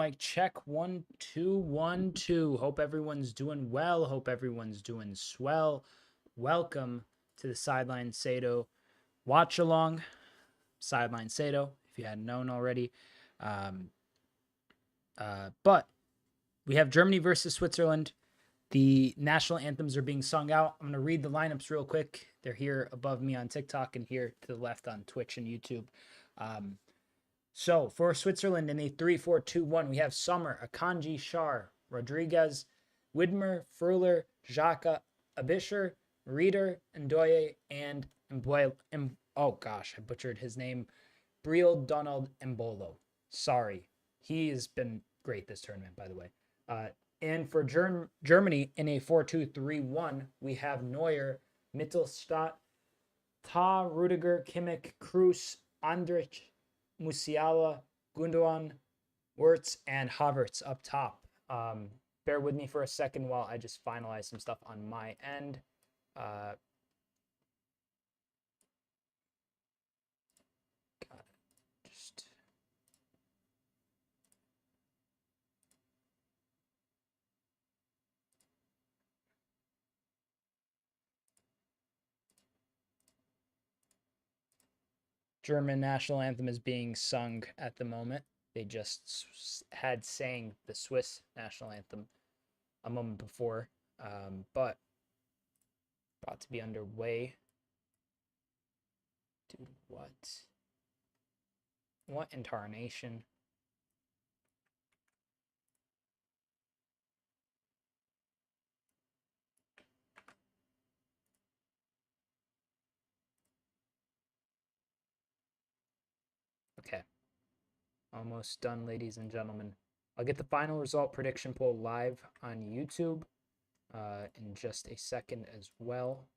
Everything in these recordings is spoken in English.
mic check. 1 2 1 2. Hope everyone's doing well. Hope everyone's doing swell. Welcome to the Sideline Sedo Watchalong. Sideline Sedo, if you hadn't known already. But we have Germany versus Switzerland. The national anthems are being sung out. I'm going to read the lineups real quick. They're here above me on TikTok and here to the left on Twitch and YouTube. So for Switzerland in a 3-4-2-1, we have Sommer, Akanji, Schär, Rodriguez, Widmer, Freuler, Xhaka, Abisher, Rieder, Ndoye, and oh gosh, I butchered his name. Briel Donald Mbolo. Sorry. He has been great this tournament, by the way. And for Germany in a 4-2-3-1, we have Neuer, Mittelstadt, Ta, Rudiger, Kimmich, Kroos, Andrich, Musiala, Gundogan, Wirtz, and Havertz up top. Bear with me for a second while I just finalize some stuff on my end. German national anthem is being sung at the moment. They just had sang the Swiss national anthem a moment before, but about to be underway. Dude, what? What in tarnation? Okay. Almost done, ladies and gentlemen. I'll get the final result prediction poll live on YouTube in just a second as well.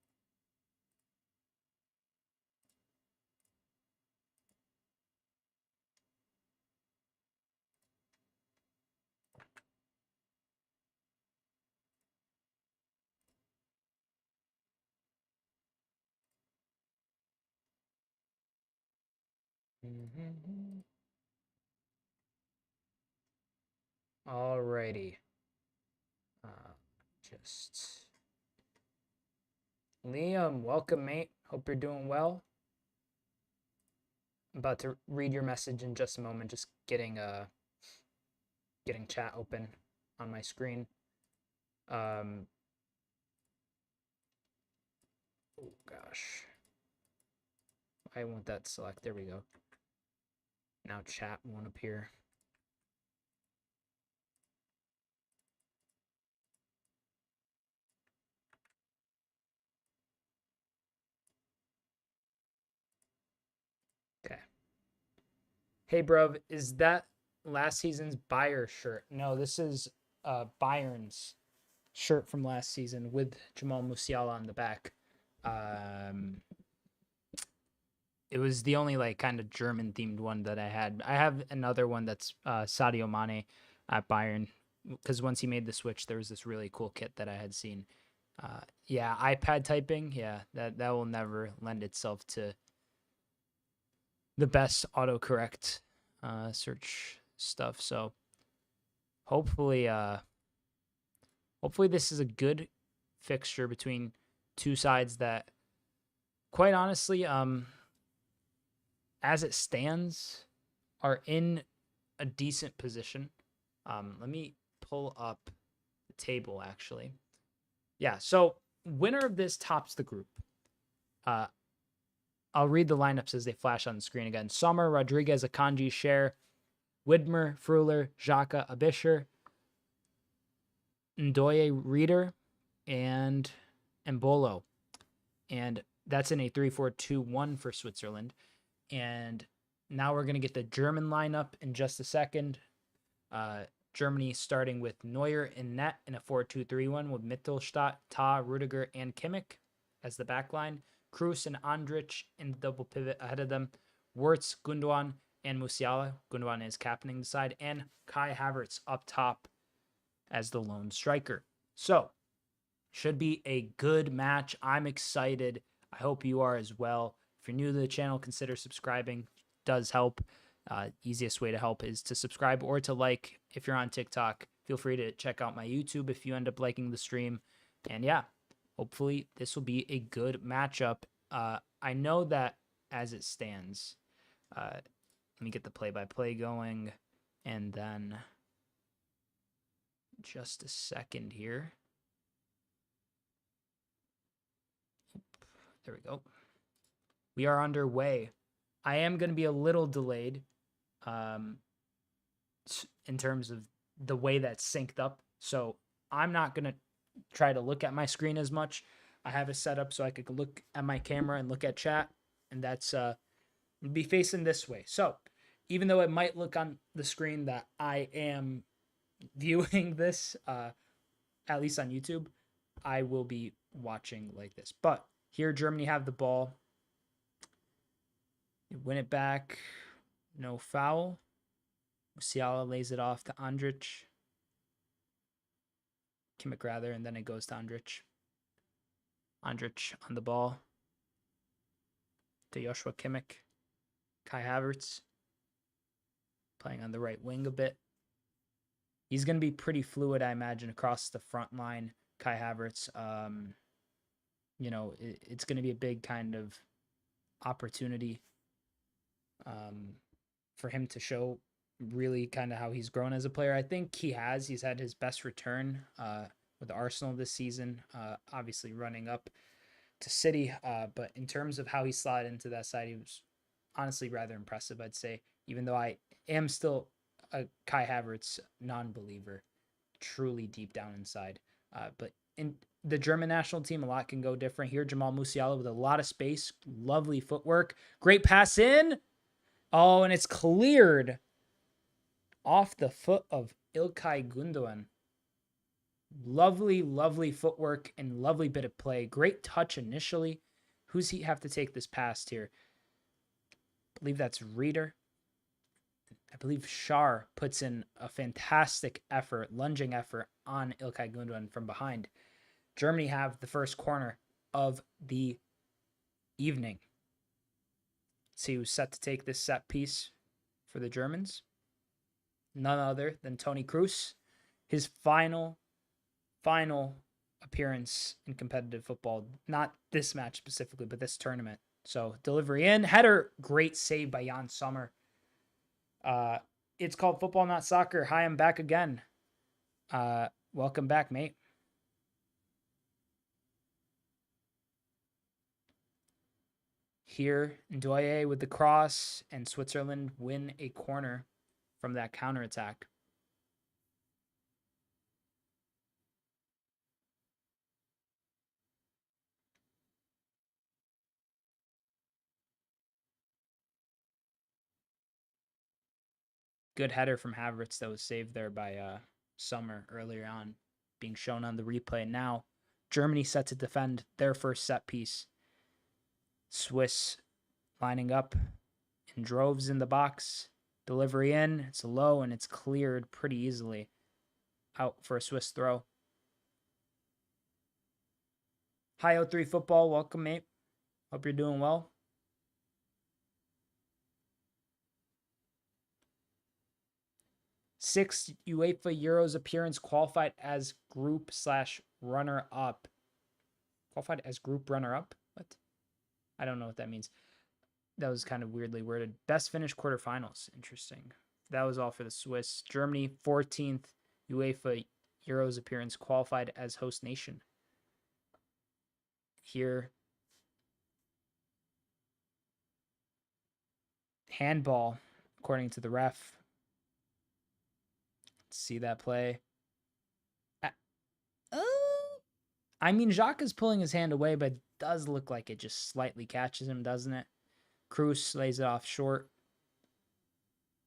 Alrighty. Just Liam, welcome, mate. Hope you're doing well. I'm about to read your message in just a moment. Just getting chat open on my screen. Oh gosh. I want that select. There we go. Now chat won't appear. Okay. Hey, bro, is that last season's Bayer shirt? No, this is Bayern's shirt from last season with Jamal Musiala on the back. It was the only like kind of German themed one that I had. I have another one that's Sadio Mane at Bayern, because once he made the switch, there was this really cool kit that I had seen. Yeah, iPad typing. Yeah, that will never lend itself to the best autocorrect search stuff. So hopefully this is a good fixture between two sides that, quite honestly, as it stands, are in a decent position. Let me pull up the table, actually. Yeah, so winner of this tops the group. I'll read the lineups as they flash on the screen again. Sommer, Rodriguez, Akanji, Schär, Widmer, Freuler, Xhaka, Abisher, Ndoye, Rieder, and Mbolo. And that's in a 3-4-2-1 for Switzerland. And now we're going to get the German lineup in just a second. Germany starting with Neuer in net in a 4-2-3-1 with Mittelstadt, Ta, Rudiger, and Kimmich as the back line. Kroos and Andrich in the double pivot ahead of them. Wirtz, Gundogan, and Musiala. Gundogan is captaining the side. And Kai Havertz up top as the lone striker. So, should be a good match. I'm excited. I hope you are as well. If you're new to the channel, consider subscribing. It does help. Easiest way to help is to subscribe or to like if you're on TikTok, feel free to check out my YouTube if you end up liking the stream. And yeah, hopefully this will be a good matchup. I know that as it stands, let me get the play-by-play going, and then just a second here. There we go. We are underway. I am going to be a little delayed in terms of the way that's synced up. So I'm not going to try to look at my screen as much. I have it set up so I could look at my camera and look at chat, and that's be facing this way. So even though it might look on the screen that I am viewing this, at least on YouTube, I will be watching like this. But here, Germany have the ball. They win it back. No foul. Musiala lays it off to Andrich. Kimmich rather, and then it goes to Andrich. Andrich on the ball. To Joshua Kimmich. Kai Havertz. Playing on the right wing a bit. He's going to be pretty fluid, I imagine, across the front line. Kai Havertz, it's going to be a big kind of opportunity for him to show really kind of how he's grown as a player. I think he's had his best return with Arsenal this season, obviously running up to City. But in terms of how he slotted into that side, he was honestly rather impressive, I'd say, even though I am still a Kai Havertz non-believer, truly deep down inside. But in the German national team, a lot can go different. Here, Jamal Musiala with a lot of space, lovely footwork, great pass in. Oh, and it's cleared off the foot of Ilkay Gundogan. Lovely, lovely footwork and lovely bit of play. Great touch initially. Who's he have to take this past here? I believe that's Reeder. I believe Schär puts in a fantastic effort, lunging effort on Ilkay Gundogan from behind. Germany have the first corner of the evening. See who's set to take this set piece for the Germans. None other than Toni Kroos. His final appearance in competitive football. Not this match specifically, but this tournament. So delivery in. Header, great save by Jan Sommer. It's called Football Not Soccer. Hi, I'm back again. Welcome back, mate. Here, Ndoye with the cross, and Switzerland win a corner from that counterattack. Good header from Havertz that was saved there by Sommer earlier on, being shown on the replay. Now, Germany set to defend their first set piece. Swiss lining up in droves in the box. Delivery in. It's low and it's cleared pretty easily. Out for a Swiss throw. Hi, O3 Football. Welcome, mate. Hope you're doing well. Sixth UEFA Euros appearance, qualified as group/runner-up. Qualified as group runner-up? What? I don't know what that means. That was kind of weirdly worded. Best finish quarterfinals. Interesting. That was all for the Swiss. Germany, 14th UEFA Euros appearance, qualified as host nation. Here, handball, according to the ref. Let's see that play. I mean, Xhaka's pulling his hand away, but it does look like it just slightly catches him, doesn't it? Kroos lays it off short.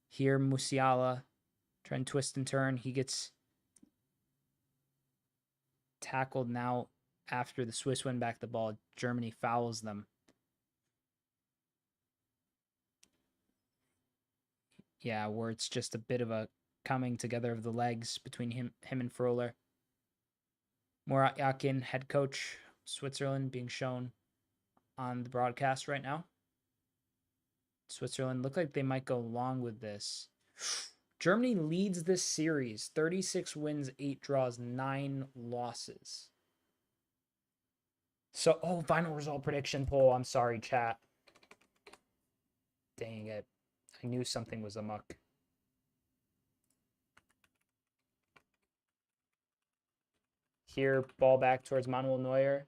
Here, Musiala trying to twist and turn. He gets tackled now after the Swiss win back the ball. Germany fouls them. Yeah, where it's just a bit of a coming together of the legs between him and Fröhler. Murat Yakin, head coach, Switzerland, being shown on the broadcast right now. Switzerland look like they might go long with this. Germany leads this series, 36 wins, 8 draws, 9 losses. So, final result prediction poll. I'm sorry, chat. Dang it. I knew something was amok. Here, ball back towards Manuel Neuer.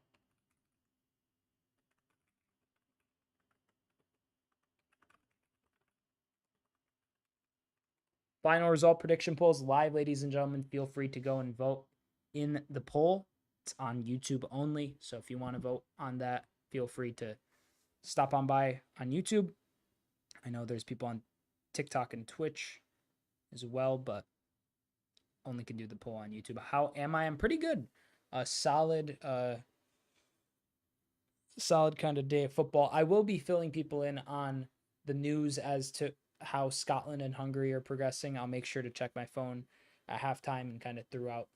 Final result prediction polls live, ladies and gentlemen. Feel free to go and vote in the poll. It's on YouTube only. So if you want to vote on that, feel free to stop on by on YouTube. I know there's people on TikTok and Twitch as well, but only can do the poll on YouTube. How am I? I'm pretty good. A solid kind of day of football. I will be filling people in on the news as to how Scotland and Hungary are progressing. I'll make sure to check my phone at halftime and kind of throughout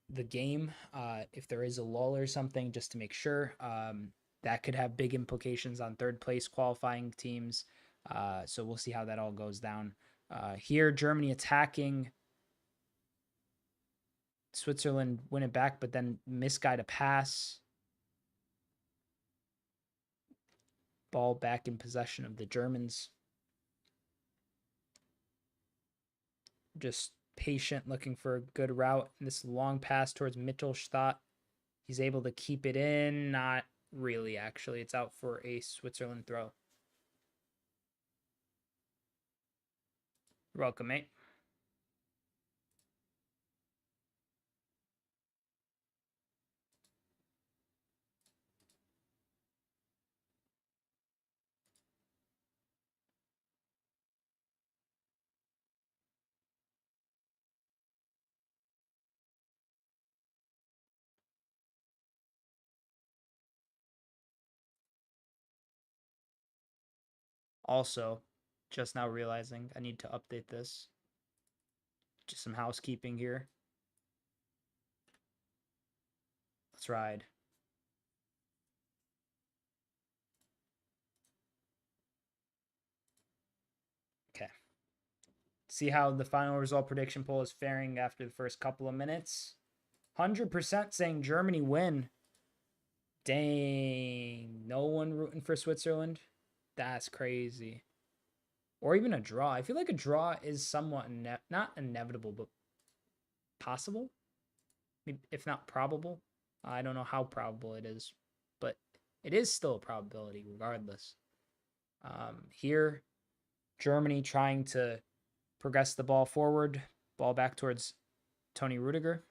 the game if there is a lull or something, just to make sure. That could have big implications on third place qualifying teams. So we'll see how that all goes down. Here, Germany attacking. Switzerland win it back, but then misguide a pass. Ball back in possession of the Germans. Just patient, looking for a good route. And this long pass towards Mittelstadt. He's able to keep it in. Not really, actually. It's out for a Switzerland throw. You're welcome, mate. Also, just now realizing I need to update this. Just some housekeeping here. Let's ride. Okay. See how the final result prediction poll is faring after the first couple of minutes. 100% saying Germany win. Dang. No one rooting for Switzerland? That's crazy. Or even a draw. I feel like a draw is somewhat not inevitable, but possible, if not probable. I don't know how probable it is, but it is still a probability regardless. Here, Germany trying to progress the ball forward, ball back towards Tony Rudiger.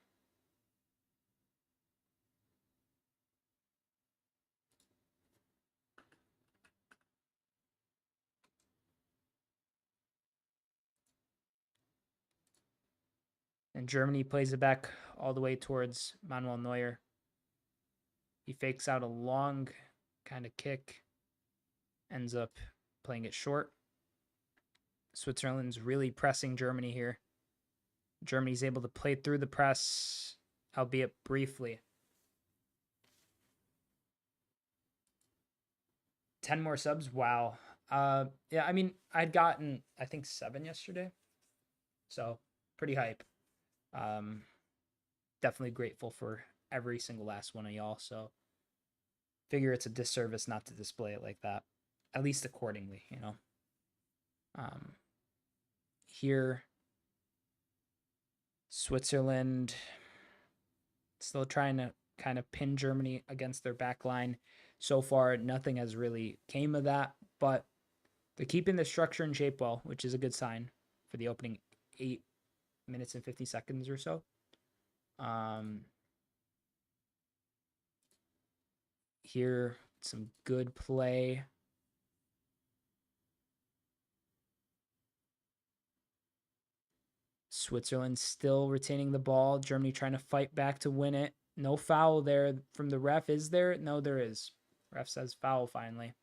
And Germany plays it back all the way towards Manuel Neuer. He fakes out a long kind of kick, ends up playing it short. Switzerland's really pressing Germany here. Germany's able to play through the press, albeit briefly. 10 more subs? Wow. Yeah, I mean, I'd gotten, I think, 7 yesterday. So, pretty hype. Definitely grateful for every single last one of y'all. So, figure it's a disservice not to display it like that, at least accordingly, you know. Here, Switzerland still trying to kind of pin Germany against their back line. So far, nothing has really came of that, but they're keeping the structure and shape well, which is a good sign for the opening 8 minutes and 50 seconds or so. Here, some good play. Switzerland still retaining the ball. Germany trying to fight back to win it. No foul there from the ref. Is there? No, there is. Ref says foul finally.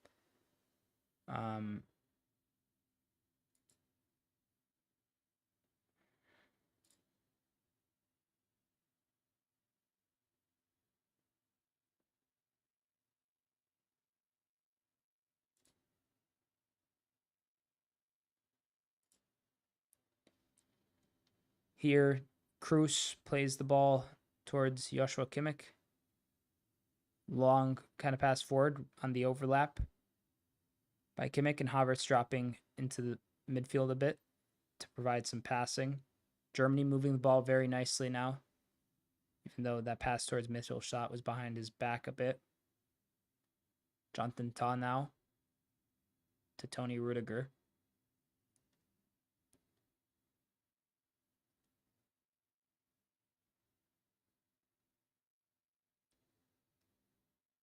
Here, Kroos plays the ball towards Joshua Kimmich. Long kind of pass forward on the overlap by Kimmich, and Havertz dropping into the midfield a bit to provide some passing. Germany moving the ball very nicely now, even though that pass towards Mittelstadt was behind his back a bit. Jonathan Tah now to Tony Rudiger.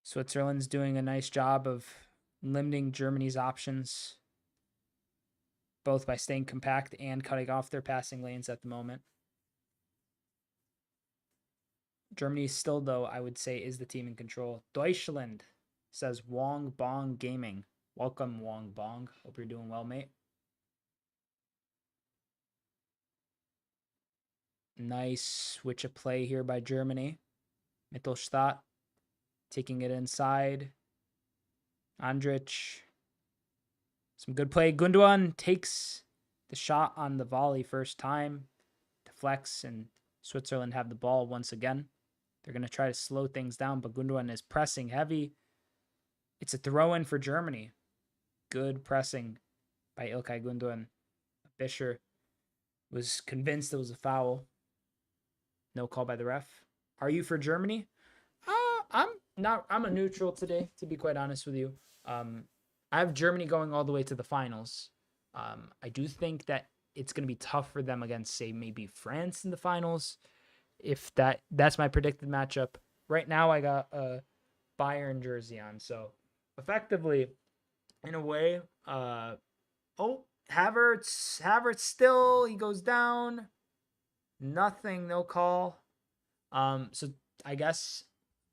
Switzerland's doing a nice job of limiting Germany's options, both by staying compact and cutting off their passing lanes at the moment. Germany still, though, I would say, is the team in control. Deutschland, says Wong Bong Gaming. Welcome, Wong Bong. Hope you're doing well, mate. Nice switch of play here by Germany. Mittelstadt taking it inside. Andrich. Some good play. Gundogan takes the shot on the volley first time. Deflects, and Switzerland have the ball once again. They're going to try to slow things down, but Gundogan is pressing heavy. It's a throw-in for Germany. Good pressing by Ilkay Gundogan. Fischer was convinced it was a foul. No call by the ref. Are you for Germany? I'm not. I'm a neutral today, to be quite honest with you. I have Germany going all the way to the finals. I do think that it's going to be tough for them against, say, maybe France in the finals. If that's my predicted matchup. Right now, I got a Bayern jersey on, so effectively, in a way, Havertz still, he goes down. Nothing, no call. So I guess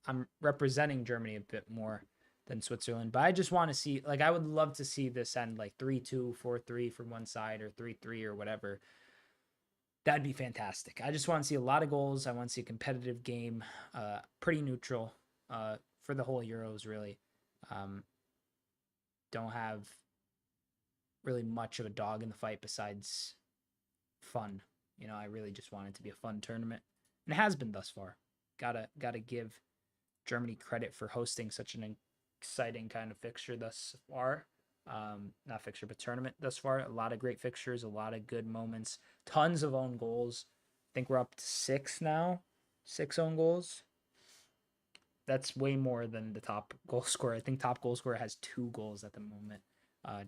I'm representing Germany a bit more than Switzerland, but I just want to see, like, I would love to see this end like 3-2, 4-3 from one side, or 3-3 or whatever. That'd be fantastic. I just want to see a lot of goals. I want to see a competitive game, pretty neutral for the whole Euros, really. Don't have really much of a dog in the fight besides fun. You know, I really just want it to be a fun tournament, and it has been thus far. Gotta give Germany credit for hosting such an exciting kind of fixture thus far. Not fixture, but tournament thus far. A lot of great fixtures, a lot of good moments, tons of own goals. I think we're up to 6 now. 6 own goals. That's way more than the top goal scorer. I think top goal scorer has 2 goals at the moment.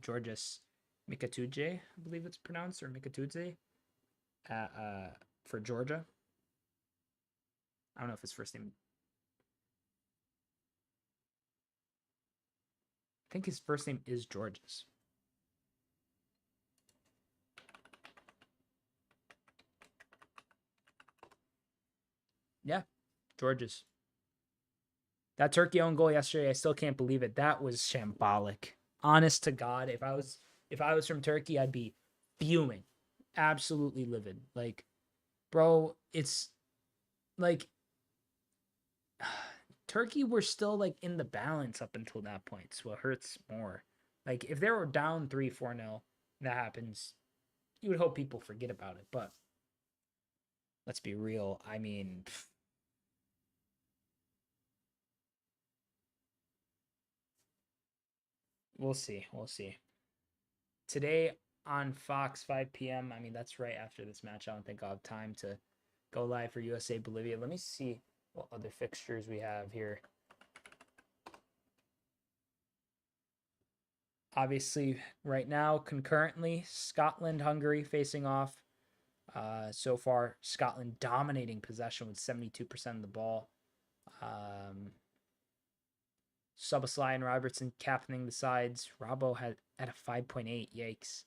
Georges Mikatudze, I believe it's pronounced, or Mikatudze, for Georgia. I don't know if his first name. I think his first name is Georges. Yeah, Georges. That Turkey own goal yesterday, I still can't believe it. That was shambolic. Honest to God, if I was from Turkey, I'd be fuming, absolutely livid. Like, bro, it's like Turkey were still like in the balance up until that point. So it hurts more. Like, if they were down 3-4-0, that happens, you would hope people forget about it. But let's be real. I mean, we'll see. We'll see. Today on Fox, 5 p.m. I mean, that's right after this match. I don't think I'll have time to go live for USA Bolivia. Let me see what other fixtures we have here. Obviously, right now, concurrently, Scotland, Hungary facing off. So far, Scotland dominating possession with 72% of the ball. Szoboszlai and Robertson captaining the sides. Robbo had at a 5.8. Yikes.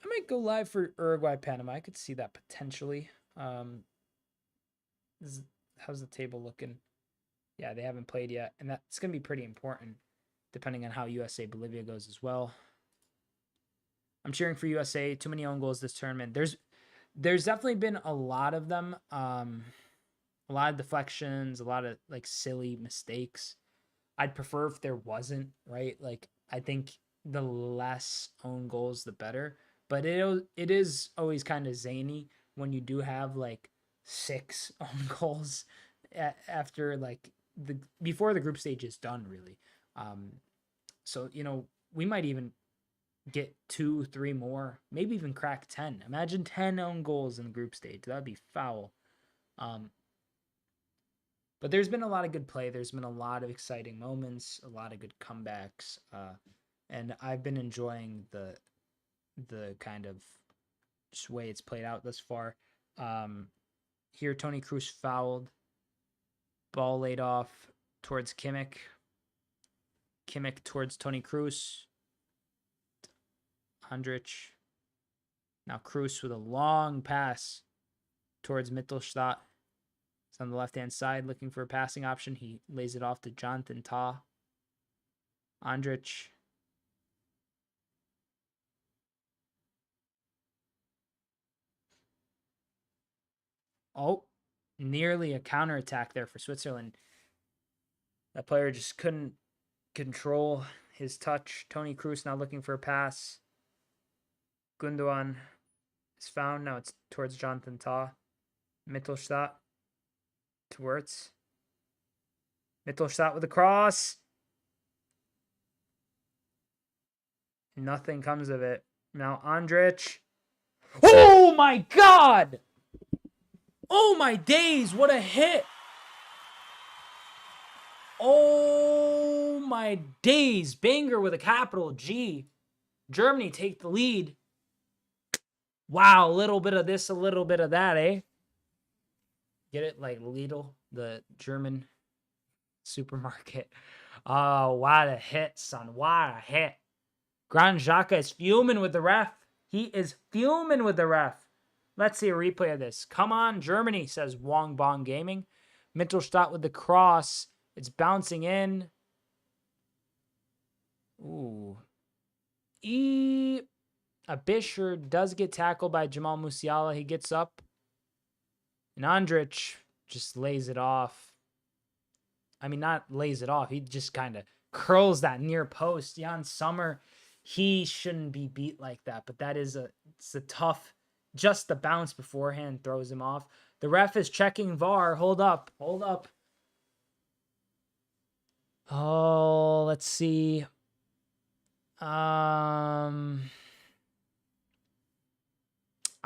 I might go live for Uruguay, Panama. I could see that potentially. How's the table looking? Yeah, they haven't played yet, and that's going to be pretty important depending on how USA Bolivia goes as well. I'm cheering for USA. Too many own goals this tournament. There's definitely been a lot of them. A lot of deflections, a lot of like silly mistakes. I'd prefer if there wasn't, right? Like, I think the less own goals, the better. But it is always kind of zany when you do have like 6 own goals after like the before the group stage is done, really. So we might even get 2, 3 more, maybe even crack 10. Imagine 10 own goals in the group stage. That'd be foul. But there's been a lot of good play. There's been a lot of exciting moments, a lot of good comebacks, and I've been enjoying the kind of just way it's played out thus far. Here, Tony Kroos fouled. Ball laid off towards Kimmich. Kimmich towards Tony Kroos. Andrich. Now Kroos with a long pass towards Mittelstadt. It's on the left-hand side looking for a passing option. He lays it off to Jonathan Tah. Andrich. Oh, nearly a counterattack there for Switzerland. That player just couldn't control his touch. Tony Kroos now looking for a pass. Gundogan is found. Now it's towards Jonathan Tah. Mittelstadt to Wirtz. Mittelstadt with a cross. Nothing comes of it. Now Andrich. Oh my God! Oh my days, what a hit! Oh my days, banger with a capital G. Germany take the lead. Wow, a little bit of this, a little bit of that, eh? Get it? Like Lidl, the German supermarket. Oh, what a hit, son. What a hit. Xhaka is fuming with the ref. He is fuming with the ref. Let's see a replay of this. Come on, Germany, says Wong Bong Gaming. Mittelstadt with the cross. It's bouncing in. Ooh. Bisher does get tackled by Jamal Musiala. He gets up. And Andrich just lays it off. I mean, not lays it off. He just kind of curls that near post. Jan Sommer, he shouldn't be beat like that. But that is it's a tough, just the bounce beforehand throws him off. The ref is checking VAR. Hold up. Hold up. Oh, let's see. I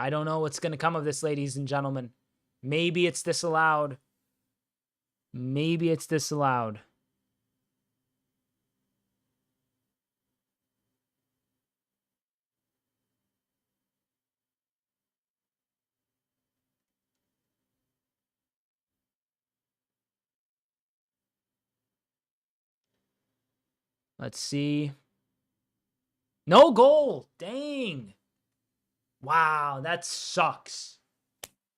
don't know what's going to come of this, ladies and gentlemen. Maybe it's disallowed. Maybe it's disallowed. Let's see. No goal. Dang. Wow, that sucks.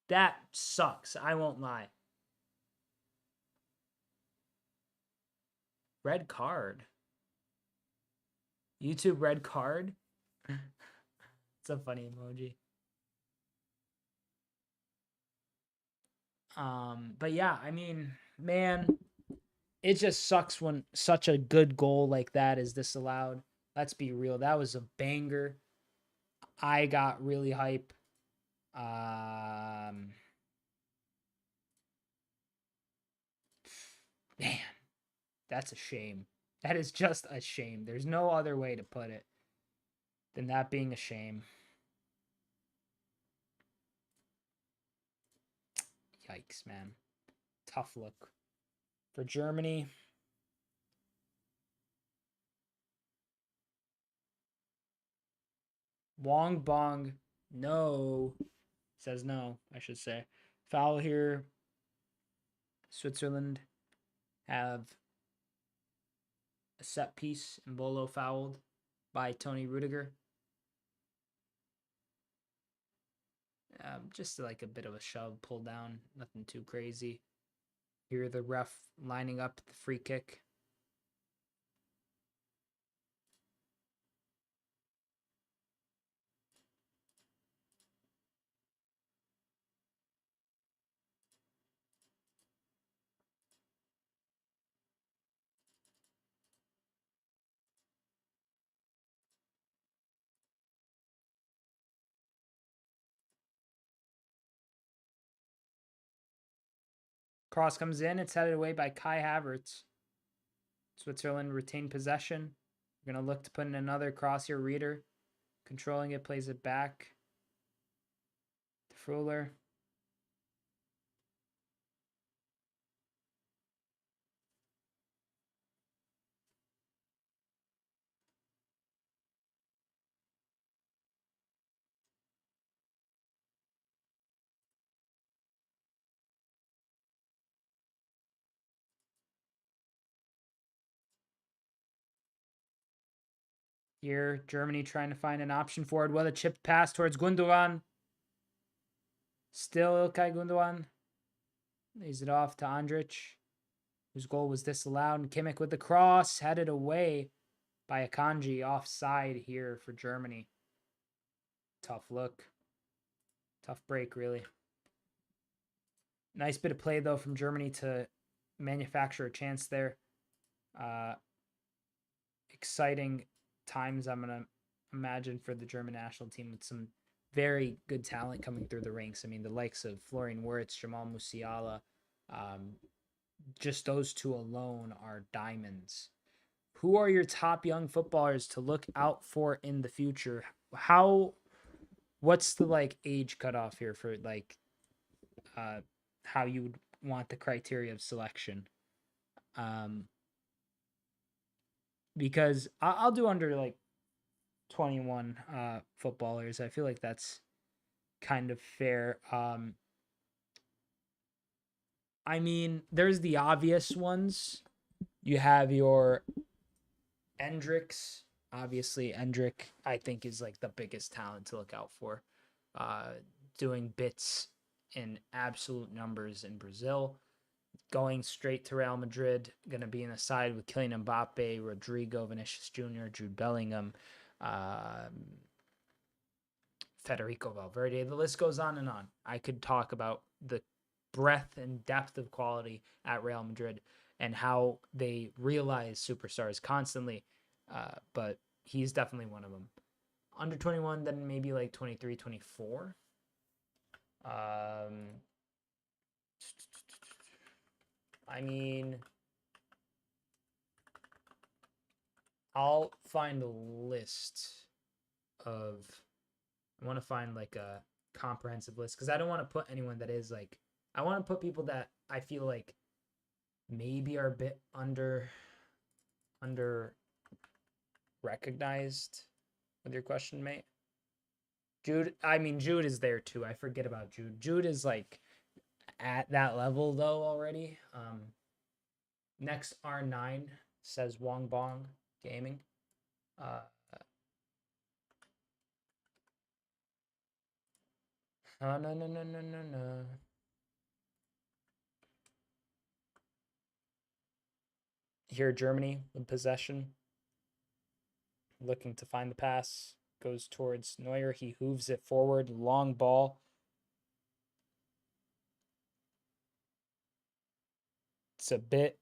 That sucks. I won't lie. Red card. YouTube red card. It's a funny emoji. But yeah, I mean, man, it just sucks when such a good goal like that is disallowed. Let's be real. That was a banger. I got really hype. Man, that's a shame. That is just a shame. There's no other way to put it than that being a shame. Yikes, man. Tough look for Germany. Wong Bong, no. Says no, I should say. Foul here. Switzerland have a set piece. Mbolo fouled by Tony Rudiger. Just like a bit of a shove, pull down. Nothing too crazy. Here the ref lining up the free kick. Cross comes in. It's headed away by Kai Havertz. Switzerland retain possession. We're going to look to put in another cross here. Reader controlling it, plays it back to Fruller. Here, Germany trying to find an option forward. Well, a chip pass towards Gundogan. Still Ilkay Gundogan. Lays it off to Andrich, whose goal was disallowed. And Kimmich with the cross, headed away by Akanji. Offside here for Germany. Tough look. Tough break, really. Nice bit of play, though, from Germany to manufacture a chance there. Exciting times, I'm going to imagine, for the German national team with some very good talent coming through the ranks. I mean, the likes of Florian Wirtz, Jamal Musiala, just those two alone are diamonds. Who are your top young footballers to look out for in the future? What's the age cutoff here for how you would want the criteria of selection? Because I'll do under 21 footballers. I feel like that's kind of fair. I mean, there's the obvious ones. You have your Endricks. Obviously, Endrick, I think, is the biggest talent to look out for. Doing bits in absolute numbers in Brazil. Going straight to Real Madrid. Going to be in the side with Kylian Mbappe, Rodrigo, Vinicius Jr., Jude Bellingham, Federico Valverde. The list goes on and on. I could talk about the breadth and depth of quality at Real Madrid and how they realize superstars constantly. But he's definitely one of them. Under 21, then maybe 23, 24. I mean, I'll find a list of, I want to find a comprehensive list because I don't want to put anyone that is I want to put people that I feel maybe are a bit under recognized with your question, mate. Jude is there too. I forget about Jude. Jude is at that level though already. Next R9 says Wong Bong Gaming. No. Here, Germany with possession. Looking to find the pass. Goes towards Neuer. He hooves it forward. Long ball. It's a bit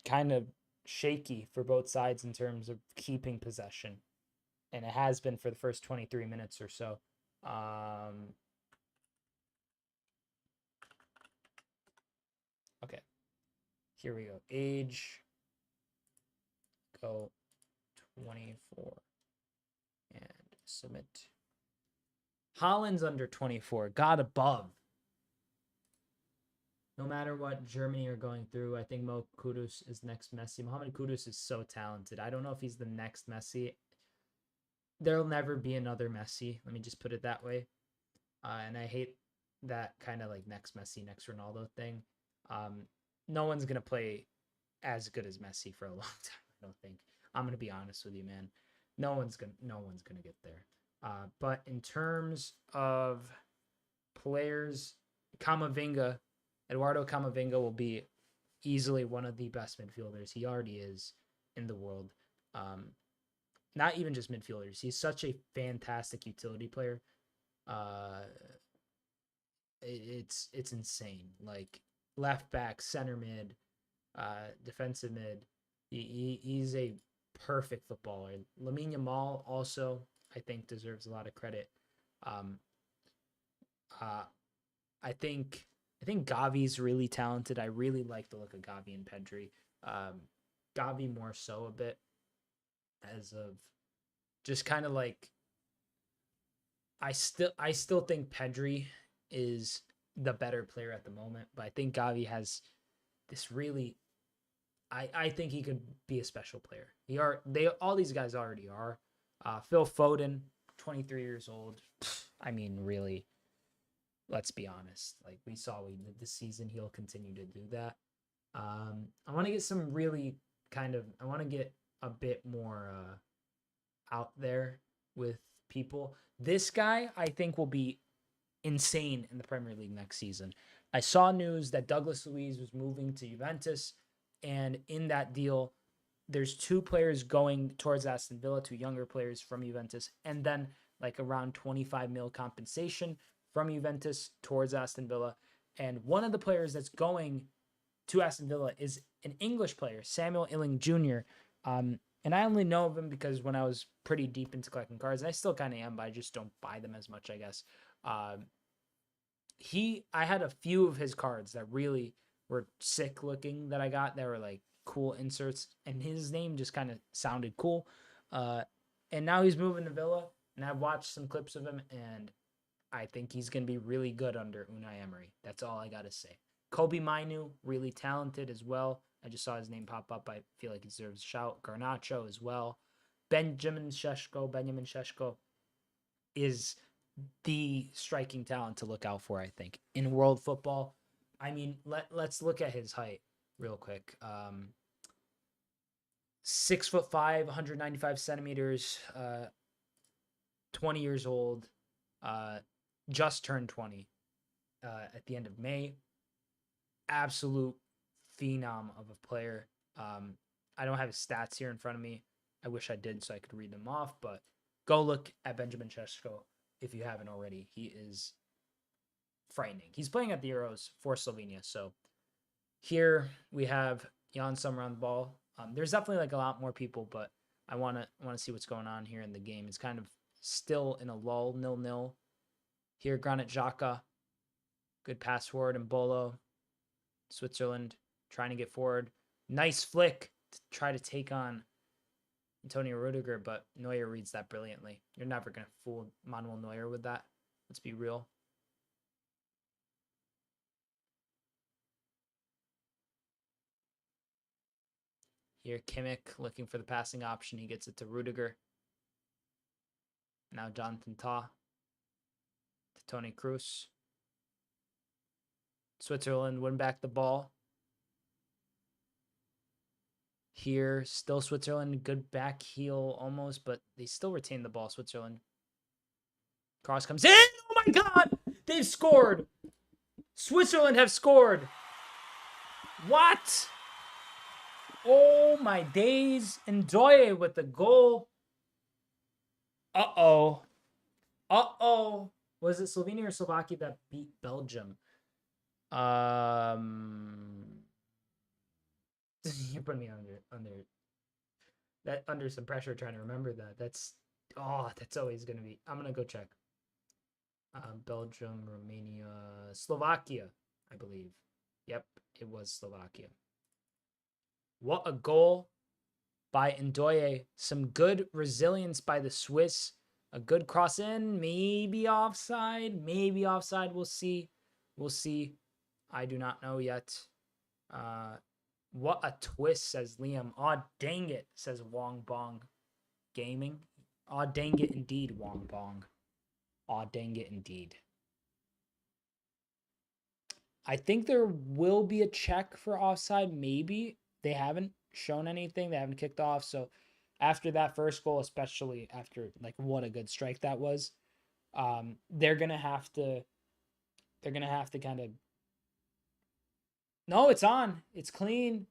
kind of shaky for both sides in terms of keeping possession. And it has been for the first 23 minutes or so. Okay. Here we go. Age. Go 24. And submit. Holland's under 24. God above. No matter what Germany are going through, I think Mo Kudus is next Messi. Mohamed Kudus is so talented. I don't know if he's the next Messi. There'll never be another Messi. Let me just put it that way. And I hate that kind of next Messi, next Ronaldo thing. No one's going to play as good as Messi for a long time, I don't think. I'm going to be honest with you, man. No one's going to get there. But in terms of players, Eduardo Camavinga will be easily one of the best midfielders. He already is in the world. Not even just midfielders. He's such a fantastic utility player. It's insane. Left back, center mid, defensive mid. He's a perfect footballer. Lamine Yamal also, I think, deserves a lot of credit. I think I think Gavi's really talented. I really like the look of Gavi and Pedri. Gavi more so a bit as of just kind of like I still think Pedri is the better player at the moment, but I think Gavi has this really I think he could be a special player. All these guys already are. Phil Foden, 23 years old. I mean, really, let's be honest. Like we saw we did this season, he'll continue to do that. I want to get some really I want to get a bit more out there with people. This guy, I think, will be insane in the Premier League next season. I saw news that Douglas Luiz was moving to Juventus, and in that deal, there's two players going towards Aston Villa, two younger players from Juventus, and then like around 25 mil compensation from Juventus towards Aston Villa. And one of the players that's going to Aston Villa is an English player, Samuel Illing Jr. And I only know of him because when I was pretty deep into collecting cards, and I still kind of am, but I just don't buy them as much, I guess. I had a few of his cards that really were sick looking that I got that were like cool inserts, and his name just kind of sounded cool. And now he's moving to Villa, and I've watched some clips of him, and I think he's going to be really good under Unai Emery. That's all I got to say. Kobe Mainu, really talented as well. I just saw his name pop up. I feel like he deserves a shout. Garnacho as well. Benjamin Šeško is the striking talent to look out for, I think. In world football, I mean, let's look at his height real quick. 6'5", 195 centimeters, 20 years old, just turned 20 at the end of May. Absolute phenom of a player. I don't have his stats here in front of me. I wish I did so I could read them off, but go look at Benjamin Šeško if you haven't already. He is frightening. He's playing at the Euros for Slovenia. So here we have Jan Sommer on the ball. There's definitely like a lot more people, but I want to see what's going on here in the game. It's kind of still in a lull, 0-0. Here, Granit Xhaka. Good pass forward, and Bolo. Switzerland trying to get forward. Nice flick to try to take on Antonio Rudiger, but Neuer reads that brilliantly. You're never going to fool Manuel Neuer with that. Let's be real. Here, Kimmich looking for the passing option. He gets it to Rudiger. Now Jonathan Tah to Toni Kroos. Switzerland win back the ball. Here, still Switzerland. Good back heel almost, but they still retain the ball, Switzerland. Cross comes in. Oh my God! They've scored. Switzerland have scored. What? Oh my days. Ndoye with the goal. Uh-oh. Uh-oh. Was it Slovenia or Slovakia that beat Belgium? You put me under some pressure trying to remember that. That's always gonna be. I'm gonna go check. Belgium, Romania, Slovakia, I believe. Yep, it was Slovakia. What a goal by Ndoye. Some good resilience by the Swiss. A good cross in, maybe offside. Maybe offside. We'll see. We'll see. I do not know yet. What a twist, says Liam. Aw, dang it, says Wong Bong Gaming. Aw, dang it indeed, Wong Bong. Aw, dang it indeed. I think there will be a check for offside, maybe. They haven't shown anything. They haven't kicked off. So after that first goal, especially after like what a good strike that was, they're gonna have to kind of. No, it's on. It's clean.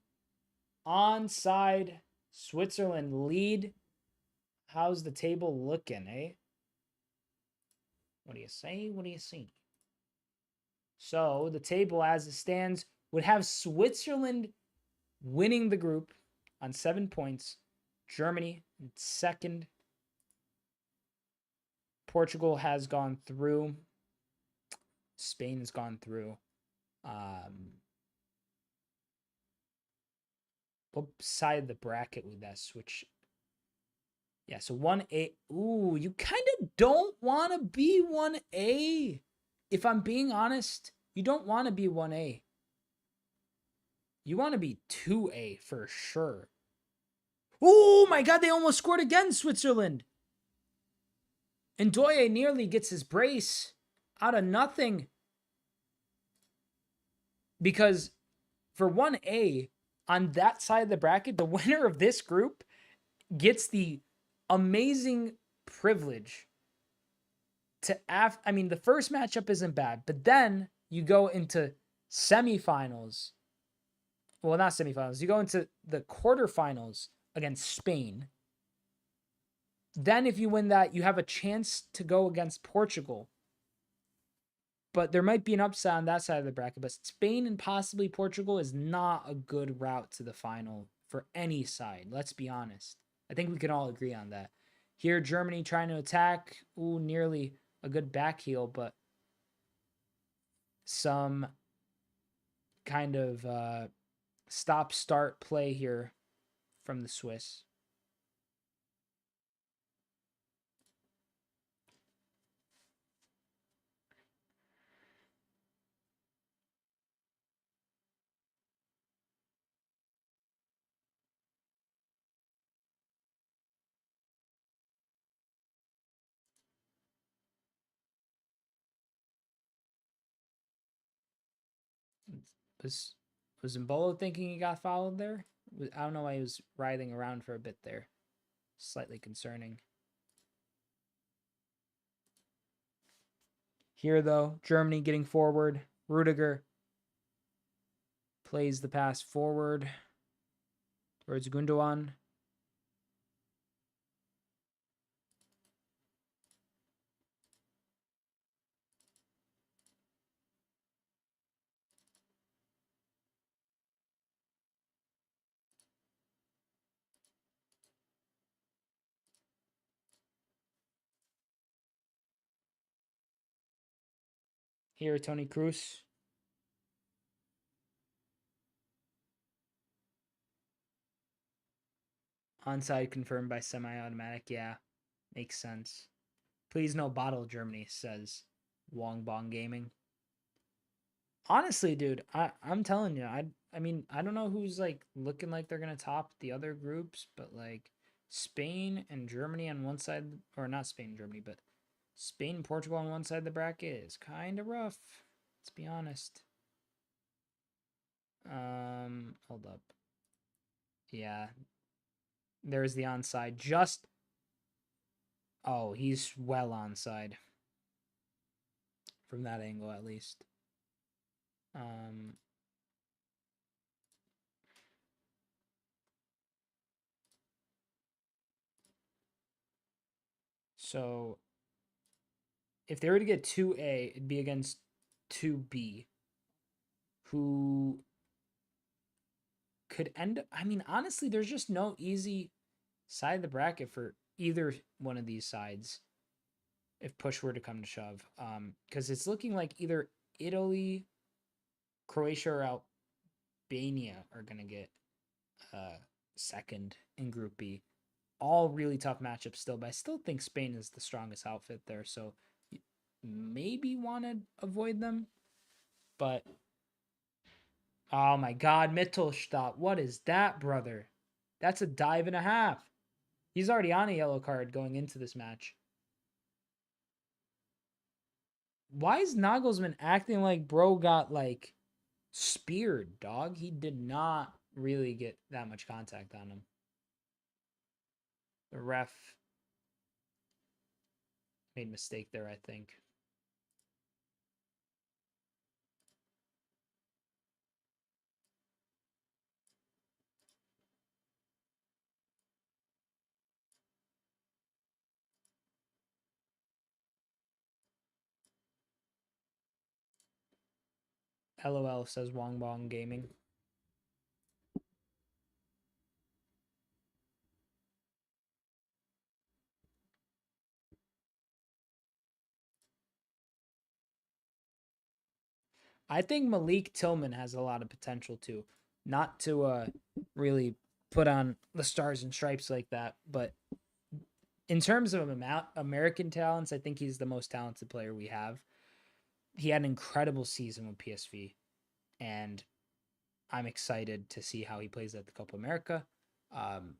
Onside. Switzerland lead. How's the table looking, eh? What do you say? What do you see? So the table as it stands would have Switzerland winning the group on 7 points. Germany in second. Portugal has gone through. Spain has gone through. What side of the bracket would that switch? Yeah, so 1A. Ooh, you kind of don't want to be 1A. If I'm being honest, you don't want to be 1A. You want to be 2A for sure. Oh my God, they almost scored again, Switzerland. And Ndoye nearly gets his brace out of nothing. Because for 1A, on that side of the bracket, the winner of this group gets the amazing privilege to I mean, the first matchup isn't bad, but then you go into semifinals. Well, not semifinals. You go into the quarterfinals against Spain. Then if you win that, you have a chance to go against Portugal. But there might be an upside on that side of the bracket. But Spain and possibly Portugal is not a good route to the final for any side. Let's be honest. I think we can all agree on that. Here, Germany trying to attack. Ooh, nearly a good back heel, but some kind of stop-start play here from the Swiss. Was Mbolo thinking he got fouled there? I don't know why he was writhing around for a bit there. Slightly concerning. Here, though, Germany getting forward. Rudiger plays the pass forward towards Gundogan. Here, Tony Kroos. Onside confirmed by semi-automatic. Yeah, makes sense. Please no bottle, Germany, says Wong Bong Gaming. Honestly, dude, I'm telling you, I mean, I don't know who's like looking like they're gonna top the other groups, but like Spain and Germany on one side, or not Spain and Germany, but Spain and Portugal on one side of the bracket is kind of rough. Let's be honest. Hold up. Yeah, there's the onside. Just oh, he's well onside from that angle at least. So if they were to get 2A, it'd be against 2B, who could end up, I mean, honestly, there's just no easy side of the bracket for either one of these sides if push were to come to shove. Because it's looking like either Italy, Croatia, or Albania are going to get second in Group B. All really tough matchups still, but I still think Spain is the strongest outfit there, so maybe want to avoid them. But oh my God, Mittelstadt, what is that, brother? That's a dive and a half. He's already on a yellow card going into this match. Why is Nagelsmann acting like bro got like speared, dog? He did not really get that much contact on him. The ref made a mistake there, I think. LOL, says Wong Bong Gaming. I think Malik Tillman has a lot of potential too. Not to really put on the stars and stripes like that, but in terms of American talents, I think he's the most talented player we have. He had an incredible season with PSV, and I'm excited to see how he plays at the Copa America. Um,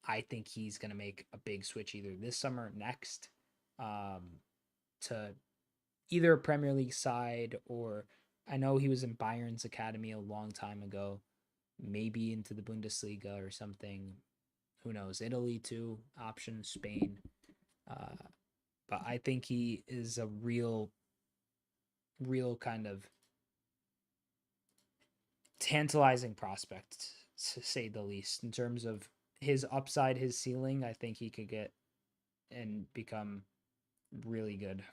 I think he's going to make a big switch either this summer or next, to either a Premier League side, or I know he was in Bayern's academy a long time ago, maybe into the Bundesliga or something. Who knows? Italy too, option Spain. Uh, but I think he is a real kind of tantalizing prospect, to say the least, in terms of his upside, his ceiling. I think he could get and become really good.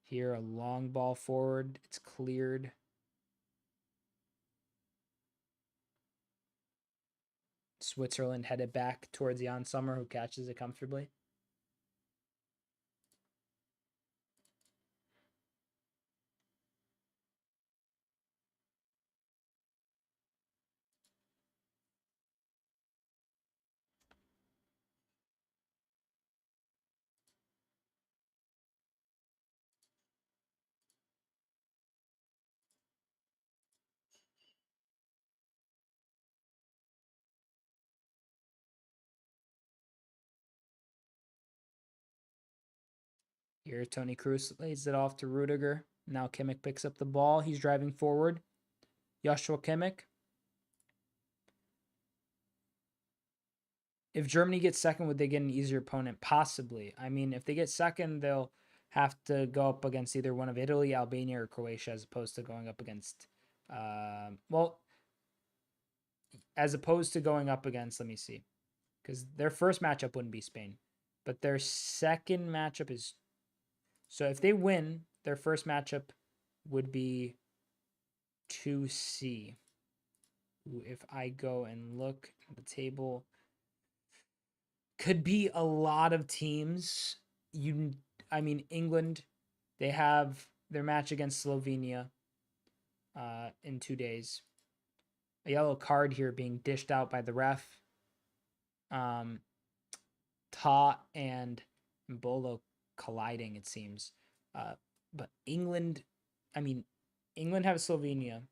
Here, a long ball forward. It's cleared. Switzerland headed back towards Jan Sommer, who catches it comfortably. Here, Tony Kroos lays it off to Rudiger. Now Kimmich picks up the ball. He's driving forward. Joshua Kimmich. If Germany gets second, would they get an easier opponent? Possibly. I mean, if they get second, they'll have to go up against either one of Italy, Albania, or Croatia, as opposed to going up against, well, as opposed to going up against, let me see, because their first matchup wouldn't be Spain, but their second matchup is, so if they win, their first matchup would be 2C. If I go and look at the table, could be a lot of teams. I mean, England, they have their match against Slovenia in 2 days. A yellow card here being dished out by the ref. Ta and Mbolo colliding, it seems. But England, I mean, England have Slovenia.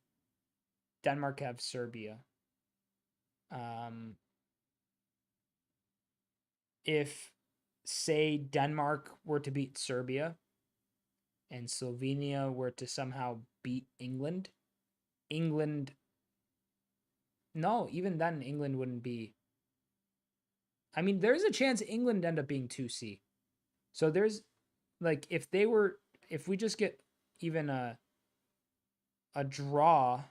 Denmark have Serbia. If, say, Denmark were to beat Serbia and Slovenia were to somehow beat England, no, even then, England wouldn't be. I mean, there's a chance England end up being 2C. So there's, like, if we just get even a draw,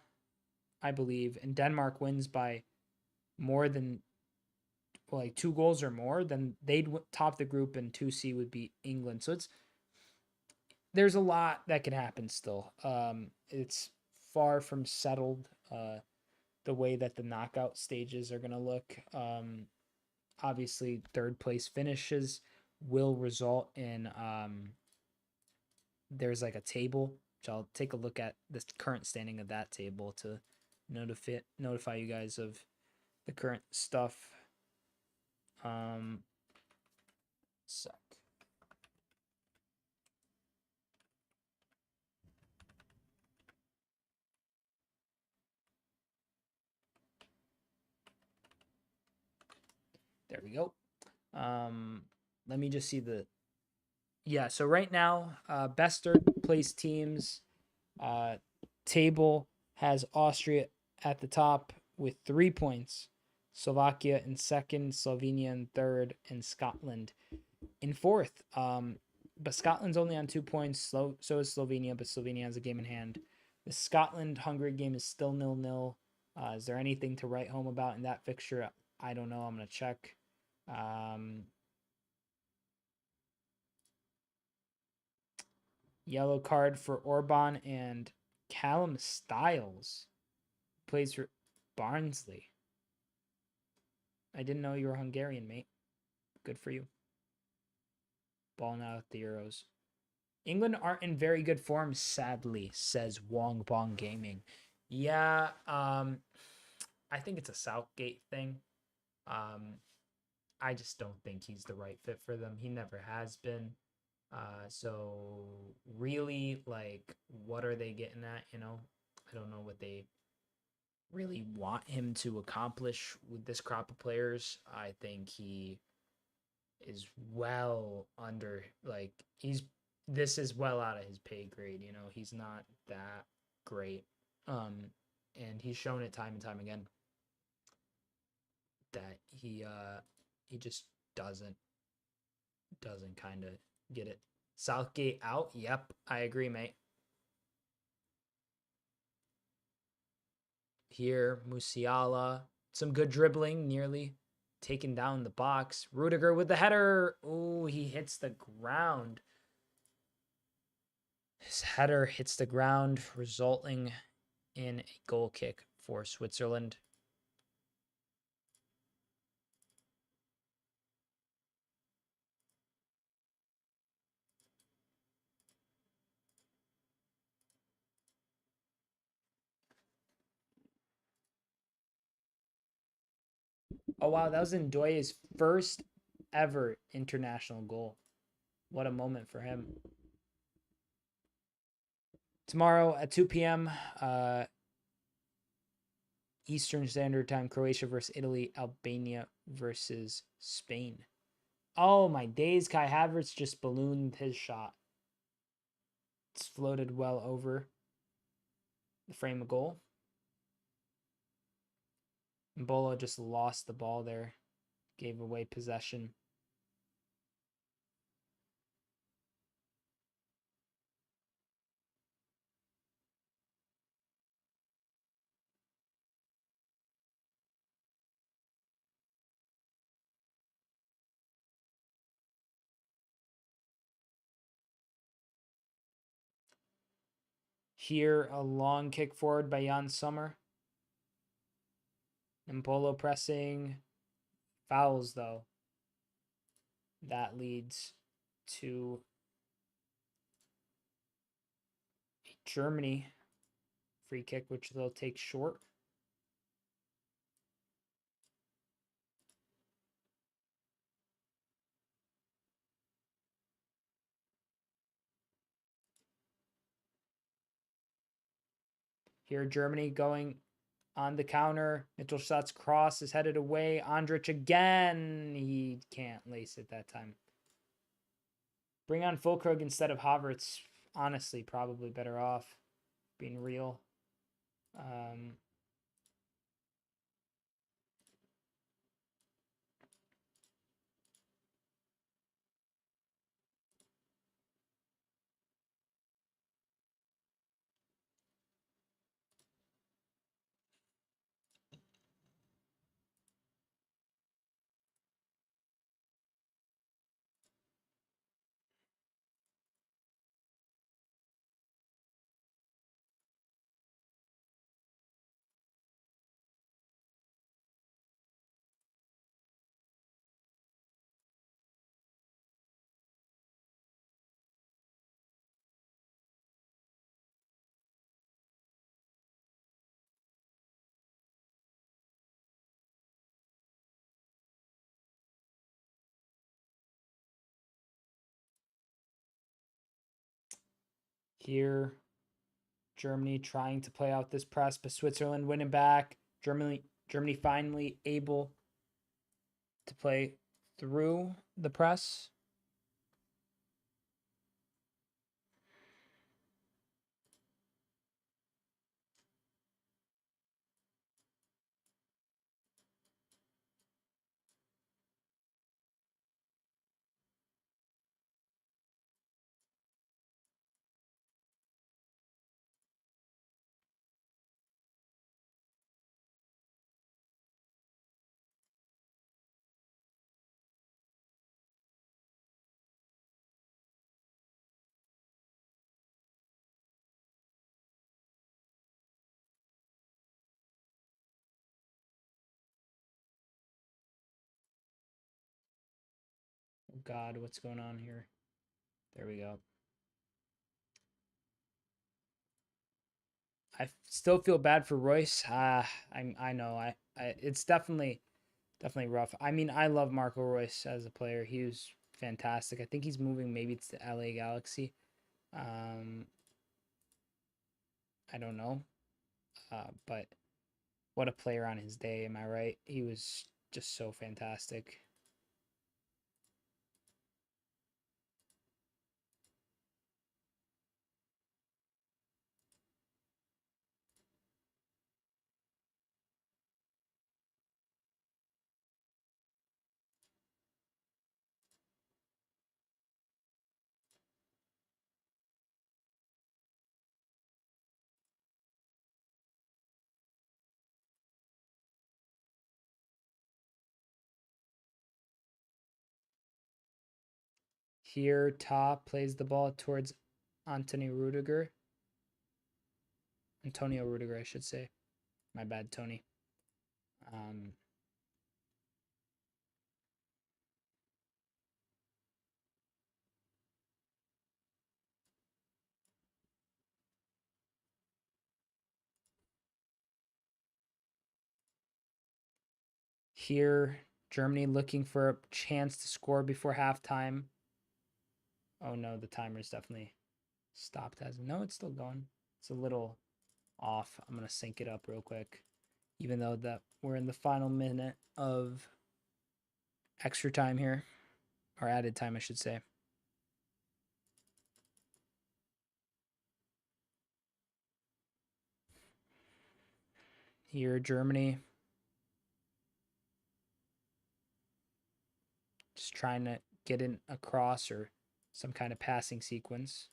I believe, and Denmark wins by more than, well, like 2 goals or more, then they'd top the group, and 2C would be England. So there's a lot that can happen still. It's far from settled, the way that the knockout stages are going to look. Obviously, third place finishes will result in, there's like a table, which I'll take a look at the current standing of that table to notify you guys of the current stuff. Sec. There we go. Let me just see so right now, best third place teams, table has Austria at the top with 3 points, Slovakia in second, Slovenia in third, and Scotland in fourth. But Scotland's only on 2 points, so is Slovenia, but Slovenia has a game in hand. The Scotland-Hungary game is still 0-0. Is there anything to write home about in that fixture? I don't know. I'm going to check. Yellow card for Orban and Callum Styles. Plays for Barnsley. I didn't know you were Hungarian, mate. Good for you. balling out at the Euros. England aren't in very good form, sadly, says Wong Bong Gaming. Yeah, I think it's a Southgate thing. I just don't think he's the right fit for them. He never has been. So really, like, what are they getting at? You know, I don't know what they really want him to accomplish with this crop of players. I think he is well under, like, this is well out of his pay grade. You know, he's not that great. And he's shown it time and time again that he just doesn't kind of get it. Southgate out. Yep, I agree, mate. Here, Musiala, some good dribbling, nearly taking down the box. Rudiger with the header. Oh, he hits the ground. His header hits the ground, resulting in a goal kick for Switzerland. Oh, wow. That was Ndoye's first ever international goal. What a moment for him. Tomorrow at 2 p.m. Eastern Standard Time, Croatia versus Italy, Albania versus Spain. Oh, my days. Kai Havertz just ballooned his shot. It's floated well over the frame of goal. Mbolo just lost the ball there, gave away possession. Here, a long kick forward by Jan Sommer. Mbolo pressing. Fouls, though. That leads to a Germany free kick, which they'll take short. Here, Germany going on the counter. Mittelstadt's cross is headed away. Andrich again. He can't lace it that time. Bring on Fulkrug instead of Havertz. Honestly, probably better off, being real. Here, Germany trying to play out this press, but Switzerland winning back. Germany finally able to play through the press. Oh God, what's going on here? There we go. I still feel bad for Royce. I know. It's definitely rough. I mean, I love Marco Royce as a player. He was fantastic. I think he's moving maybe to the LA Galaxy. I don't know. But what a player on his day, am I right? He was just so fantastic. Here, Ta plays the ball towards Antonio Rudiger. Antonio Rudiger, I should say. My bad, Tony. Here, Germany looking for a chance to score before halftime. Oh no, the timer's definitely stopped. No, it's still going. It's a little off. I'm gonna sync it up real quick, even though that we're in the final minute of extra time here, or added time, I should say. Here, Germany just trying to get in a cross or some kind of passing sequence.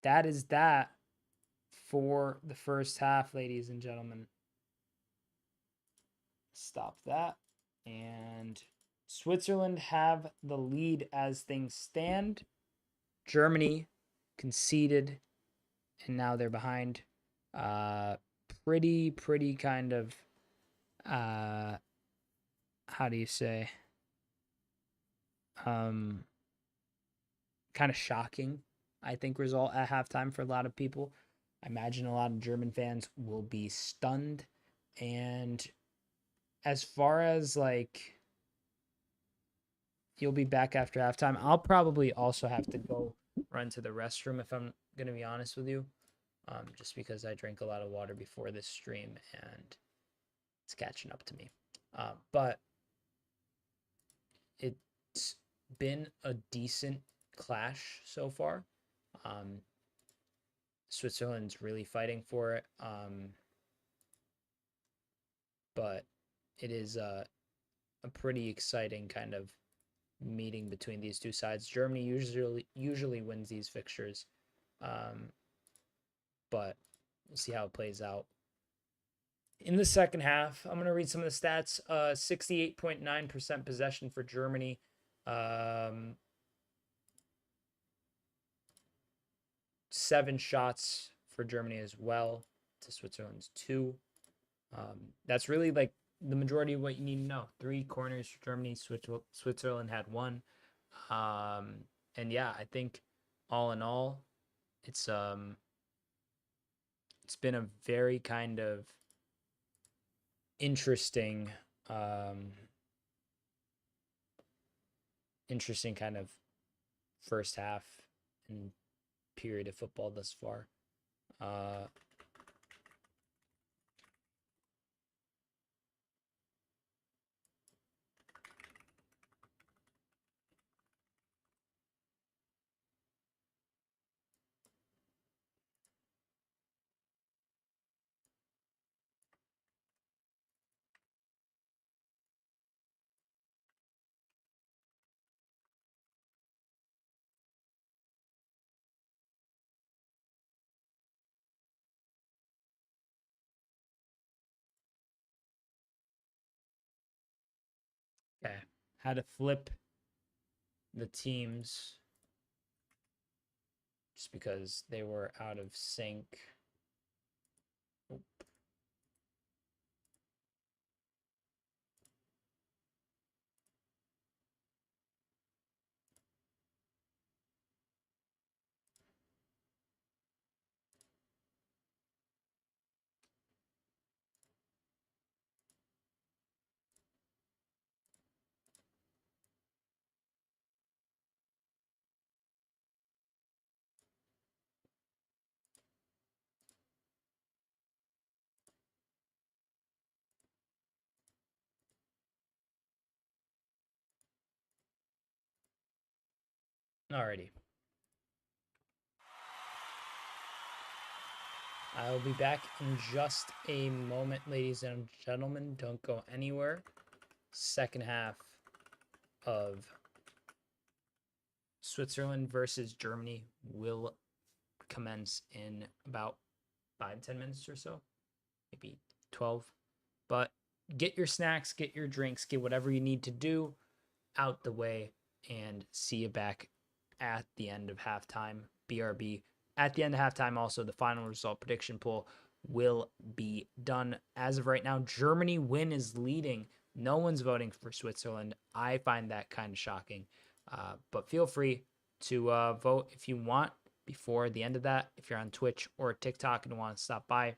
That is that for the first half, ladies and gentlemen. Stop that. And Switzerland have the lead as things stand. Germany conceded, and now they're behind. Pretty kind of, how do you say? Kind of shocking, I think, result at halftime for a lot of people. I imagine a lot of German fans will be stunned. And as far as like you'll be back after halftime, I'll probably also have to go run to the restroom if I'm gonna be honest with you. Just because I drink a lot of water before this stream and it's catching up to me. But it's been a decent clash so far. Switzerland's really fighting for it. But it is a pretty exciting kind of meeting between these two sides. Germany usually wins these fixtures, but we'll see how it plays out. In the second half, I'm going to read some of the stats. 68.9% possession for Germany. 7 shots for Germany as well to Switzerland's 2. That's really like the majority of what you need to know. 3 corners for Germany. Switzerland had 1. And yeah, I think all in all, it's been a very kind of interesting kind of first half and period of football thus far. Okay. How to flip the teams just because they were out of sync. Oop. Alrighty. I will be back in just a moment, ladies and gentlemen. Don't go anywhere. Second half of Switzerland versus Germany will commence in about 5-10 minutes or so, maybe 12. But get your snacks, get your drinks, get whatever you need to do out the way, and see you back at the end of halftime. BRB. At the end of halftime, also, the final result prediction poll will be done. As of right now, Germany win is leading. No one's voting for Switzerland. I find that kind of shocking. But feel free to vote if you want before the end of that. If you're on Twitch or TikTok and want to stop by,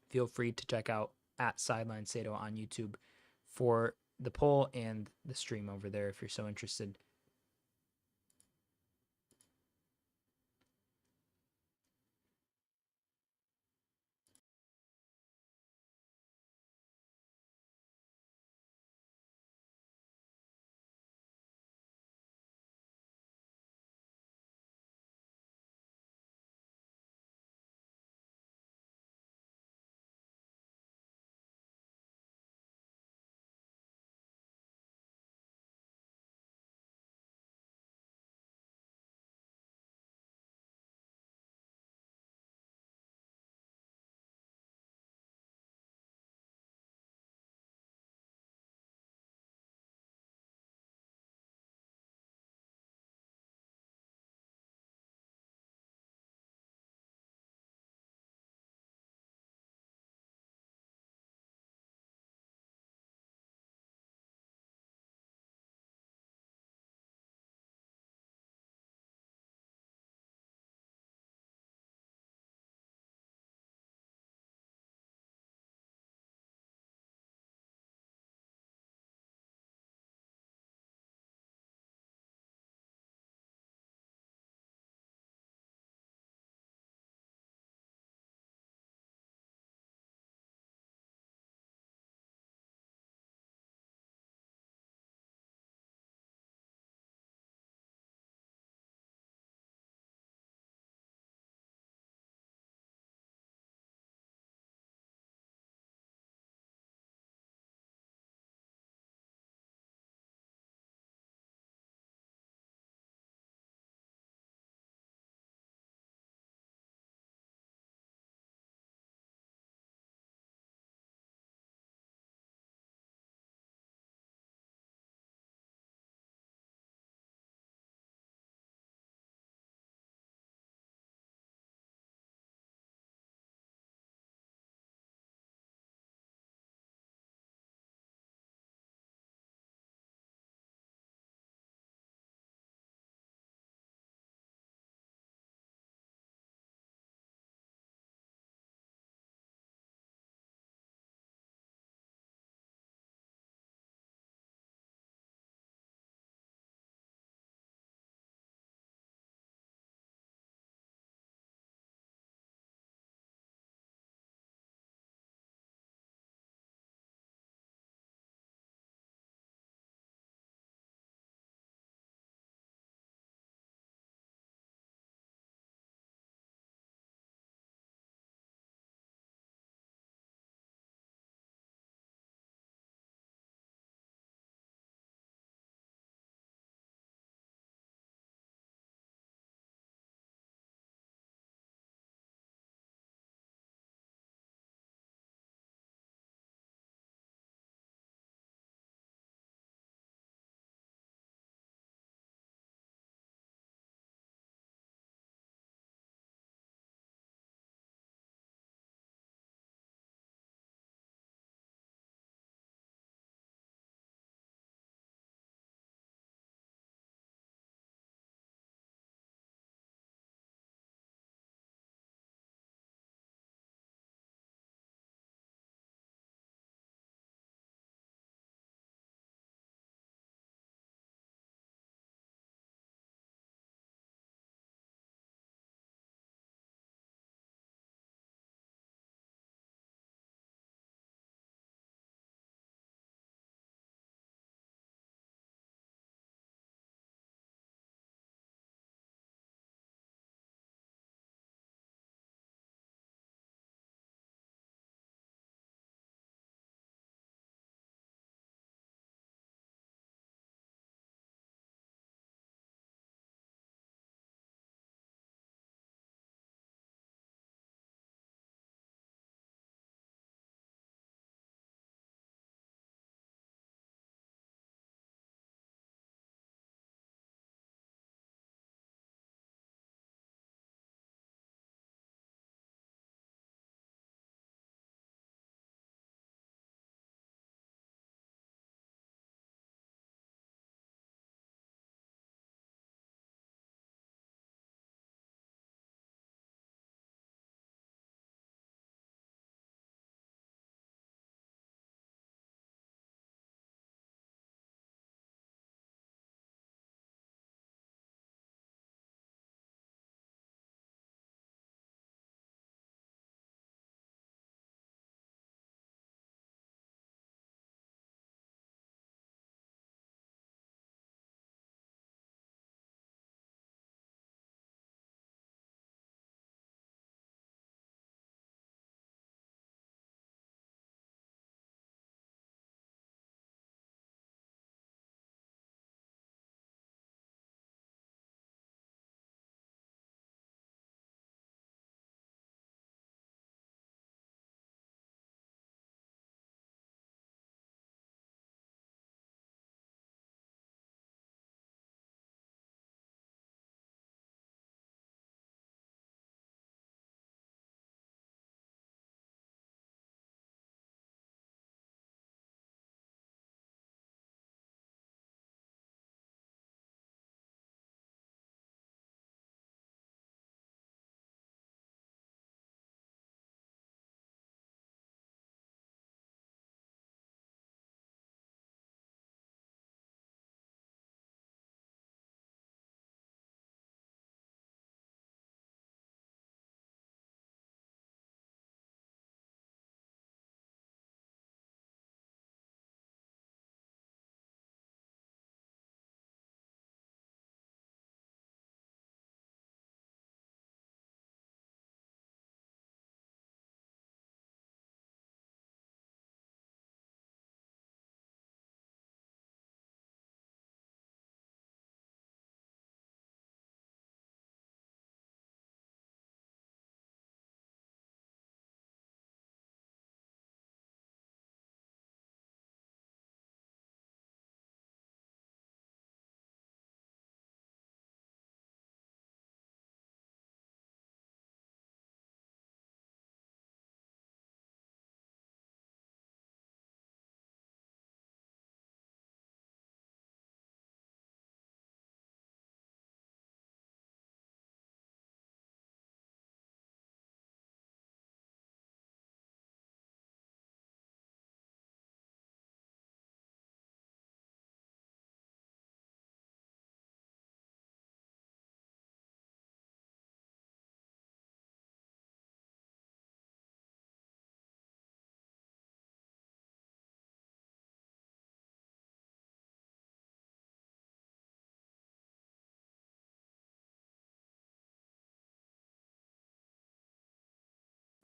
feel free to check out at Sideline Sedo on YouTube for the poll and the stream over there if you're so interested.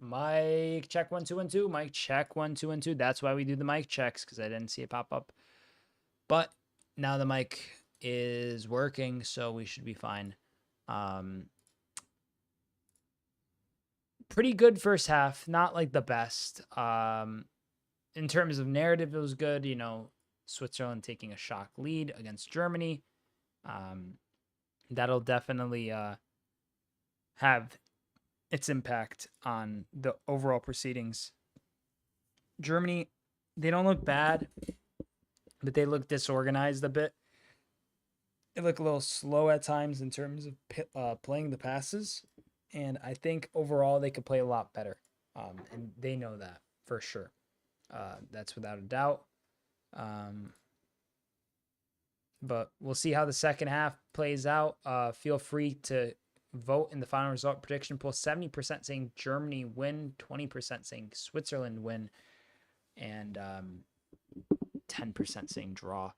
Mic check 1 2 1 2. Mic check 1 2 1 2. That's why we do the mic checks, because I didn't see it pop up. But now the mic is working, so we should be fine. Pretty good first half, not like the best. In terms of narrative, it was good. You know, Switzerland taking a shock lead against Germany. That'll definitely have its impact on the overall proceedings. Germany, they don't look bad, but they look disorganized a bit. They look a little slow at times in terms of playing the passes. And I think overall they could play a lot better. And they know that for sure. That's without a doubt. But we'll see how the second half plays out. Feel free to vote in the final result prediction poll. 70% saying Germany win, 20% saying Switzerland win, and 10% saying draw.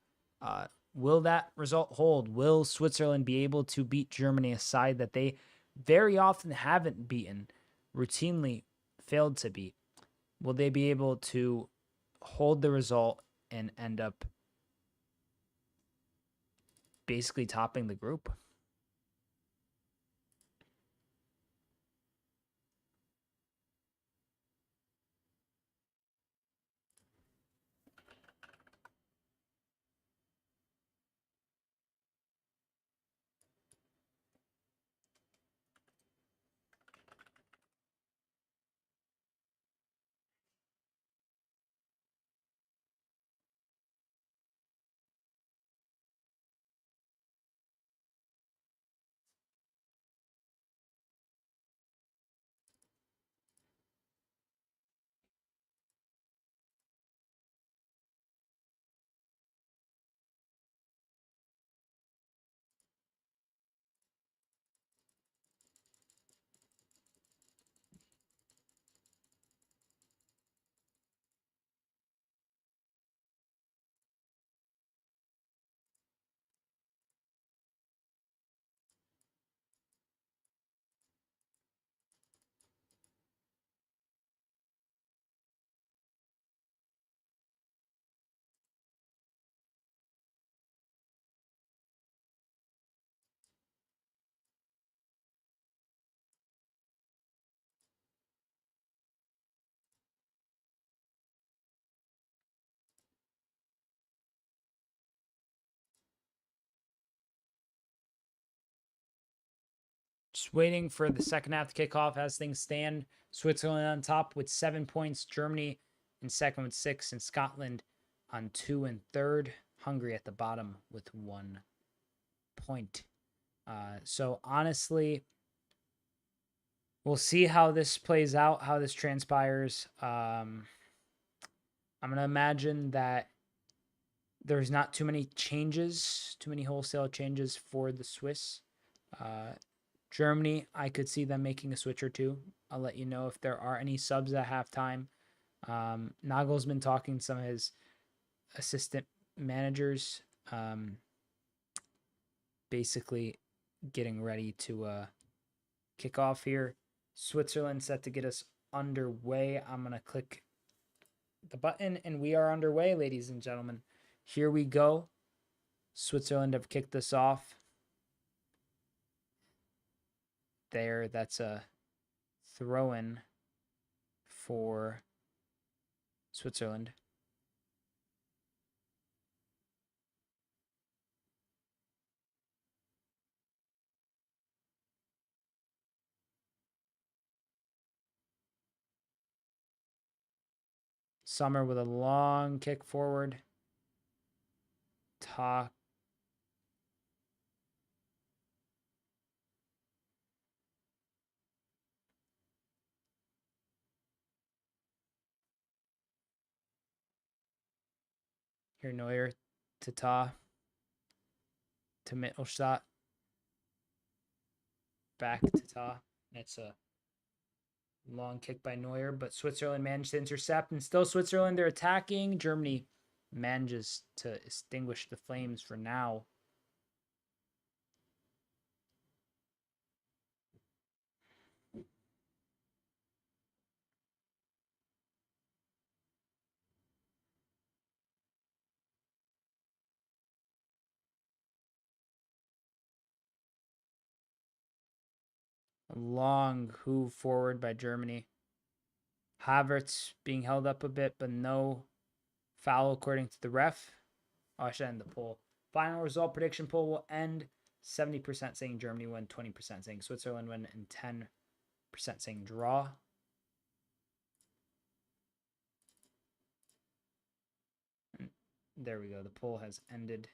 Will that result hold? Will Switzerland be able to beat Germany, a side that they very often haven't beaten, routinely failed to beat? Will they be able to hold the result and end up basically topping the group? Just waiting for the second half to kick off as things stand. Switzerland on top with 7 points. Germany in second with 6. And Scotland on 2 and third. Hungary at the bottom with 1 point. So honestly, we'll see how this plays out, how this transpires. I'm going to imagine that there's not too many changes, too many wholesale changes for the Swiss. Germany, I could see them making a switch or two. I'll let you know if there are any subs at halftime. Nagel's been talking to some of his assistant managers, basically getting ready to kick off here. Switzerland set to get us underway. I'm going to click the button, and we are underway, ladies and gentlemen. Here we go. Switzerland have kicked this off. There, that's a throw-in for Switzerland. Summer with a long kick forward. Talk. Here, Neuer to Ta. To Mittelstadt. Back to Ta. That's a long kick by Neuer, but Switzerland managed to intercept, and still Switzerland, they're attacking. Germany manages to extinguish the flames for now. long hoof forward by Germany. Havertz being held up a bit, but no foul according to the ref. Oh, I should end the poll. Final result prediction poll will end 70% saying Germany win, 20% saying Switzerland win, and 10% saying draw. And there we go. The poll has ended.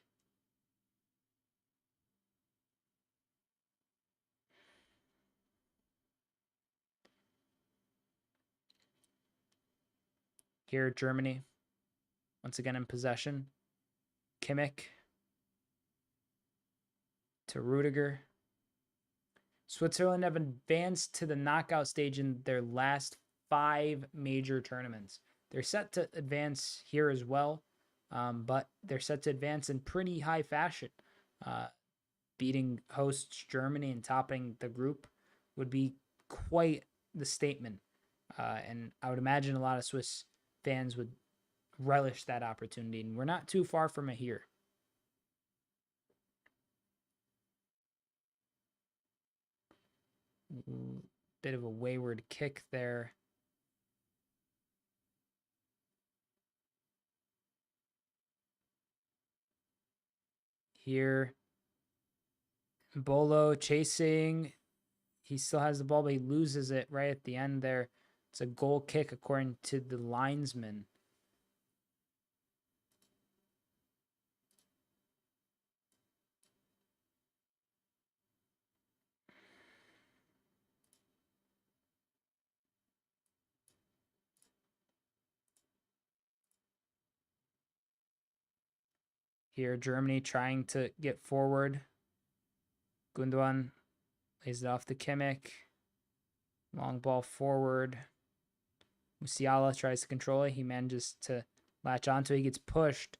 Here, Germany, once again in possession. Kimmich to Rudiger. Switzerland have advanced to the knockout stage in their last 5 major tournaments. They're set to advance here as well, but they're set to advance in pretty high fashion. Beating hosts Germany and topping the group would be quite the statement. And I would imagine a lot of Swiss fans would relish that opportunity, and we're not too far from it here. Bit of a wayward kick there. Here, Bolo chasing. He still has the ball, but he loses it right at the end there. It's a goal kick according to the linesman. Here, Germany trying to get forward. Gundogan lays it off to Kimmich. Long ball forward. Musiala tries to control it. He manages to latch onto it. He gets pushed.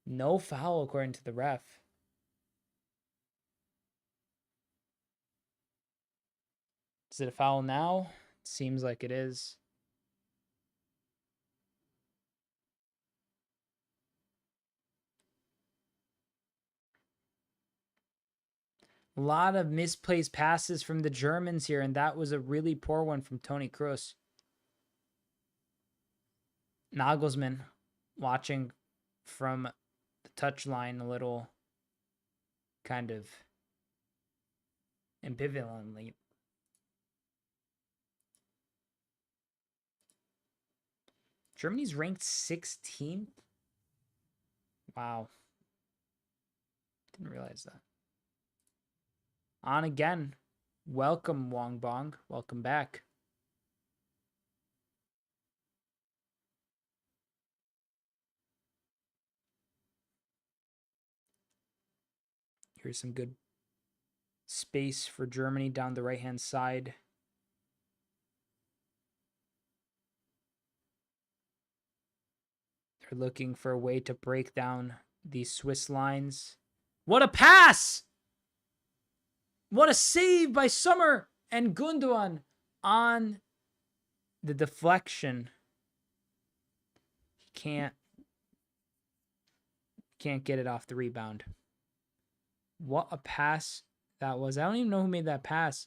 No foul according to the ref. Is it a foul now? It seems like it is. A lot of misplaced passes from the Germans here, and that was a really poor one from Toni Kroos. Nagelsmann watching from the touchline a little kind of ambivalently. Germany's ranked 16th. Wow. Didn't realize that. On again. Welcome, Wong Bong. Welcome back. Here's some good space for Germany down the right-hand side. They're looking for a way to break down these Swiss lines. What a pass! What a save by Sommer and Gundogan on the deflection. He can't get it off the rebound. What a pass that was. I don't even know who made that pass.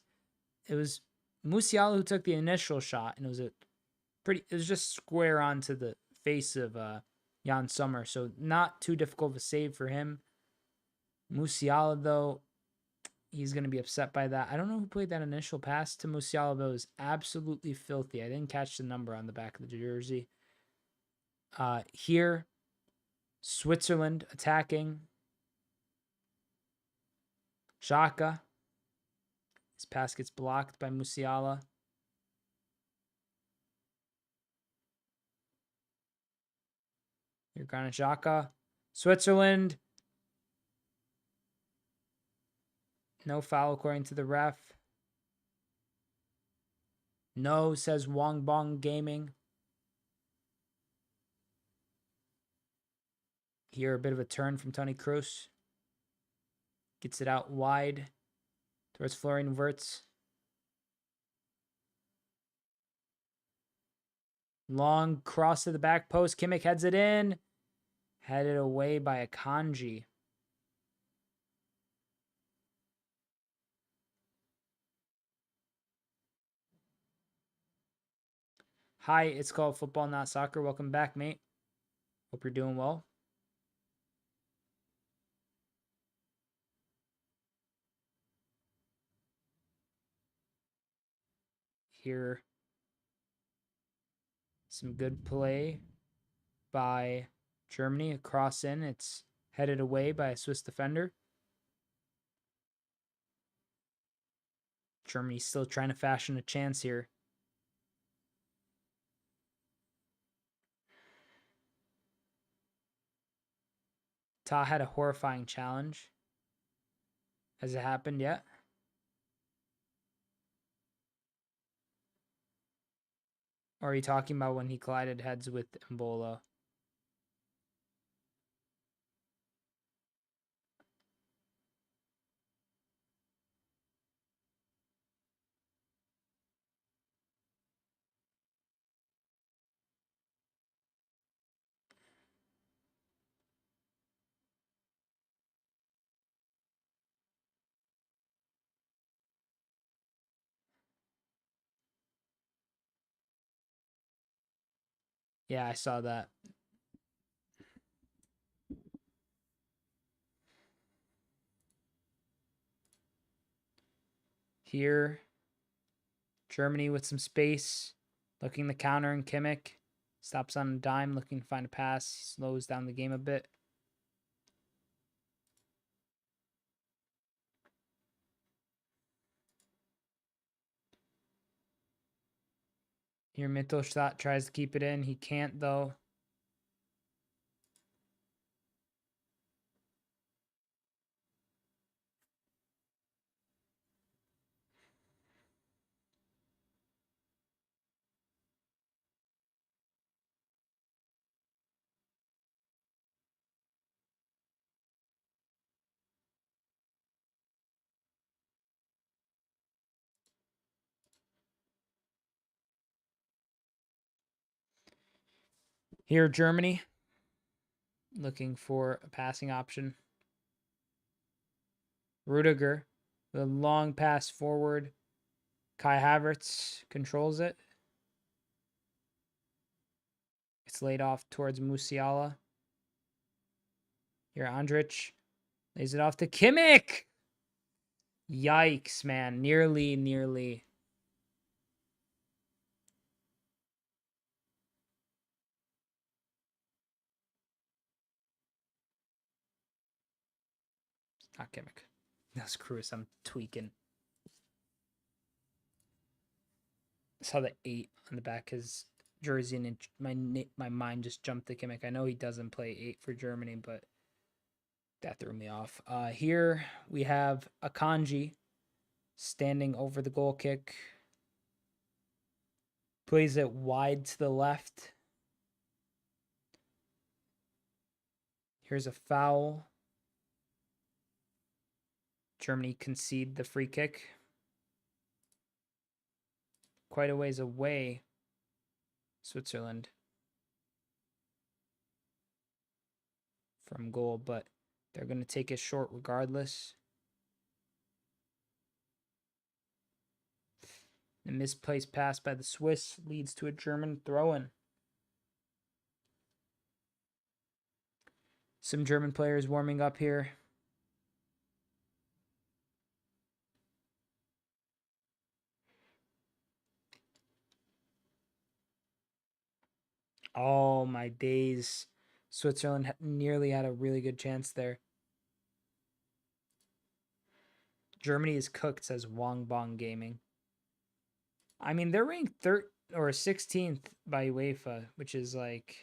It was Musiala who took the initial shot, and it was just square onto the face of Jan Sommer, so not too difficult of a save for him. Musiala, though, he's going to be upset by that. I don't know who played that initial pass to Musiala, but it was absolutely filthy. I didn't catch the number on the back of the jersey. Here, Switzerland attacking. Xhaka. His pass gets blocked by Musiala. Here, Granit Xhaka. Switzerland. No foul according to the ref. No, says Wong Bong Gaming. Here, a bit of a turn from Toni Kroos. Gets it out wide towards Florian Wirtz. Long cross to the back post. Kimmich heads it in. Headed away by Akanji. Hi, it's called Football Not Soccer. Welcome back, mate. Hope you're doing well. Here, some good play by Germany. A cross in. It's headed away by a Swiss defender. Germany's still trying to fashion a chance here. Ta had a horrifying challenge. Has it happened yet? Or are you talking about when he collided heads with Mbola? Yeah, I saw that. Here, Germany with some space, looking the counter, and Kimmich stops on a dime, looking to find a pass. He slows down the game a bit. Here, Mittelstadt tries to keep it in. He can't, though. Here, Germany looking for a passing option. Rudiger, the long pass forward. Kai Havertz controls it. It's laid off towards Musiala. Here, Andrich lays it off to Kimmich. Yikes, man. Nearly. Not Kimmich. That's Cruz. I'm tweaking. I saw the 8 on the back of his jersey, and my mind just jumped to Kimmich. I know he doesn't play 8 for Germany, but that threw me off. Here we have Akanji standing over the goal kick. Plays it wide to the left. Here's a foul. Germany concede the free kick. Quite a ways away, Switzerland, from goal, but they're going to take it short regardless. The misplaced pass by the Swiss leads to a German throw-in. Some German players warming up here. Oh, my days. Switzerland nearly had a really good chance there. Germany is cooked, says Wong Bong Gaming. I mean, they're ranked 3rd or 16th by UEFA, which is like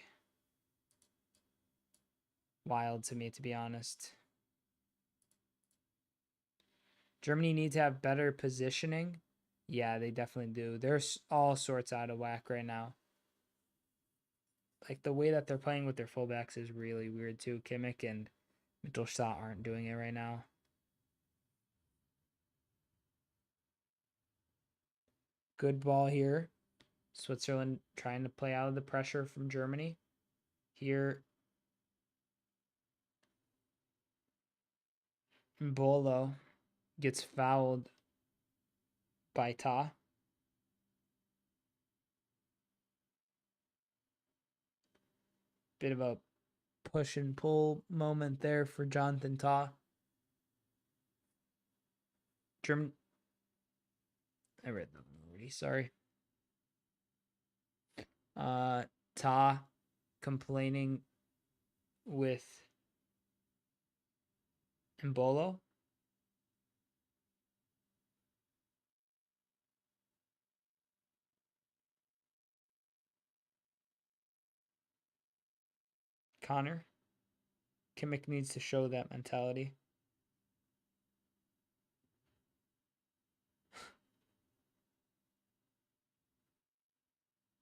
wild to me, to be honest. Germany needs to have better positioning. Yeah, they definitely do. They're all sorts out of whack right now. Like, the way that they're playing with their fullbacks is really weird too. Kimmich and Mittelstadt aren't doing it right now. Good ball here. Switzerland trying to play out of the pressure from Germany. Here, Mbolo gets fouled by Ta. Bit of a push and pull moment there for Jonathan Tah. German. I read that already. Sorry. Tah complaining with Mbolo. Connor. Kimmich needs to show that mentality.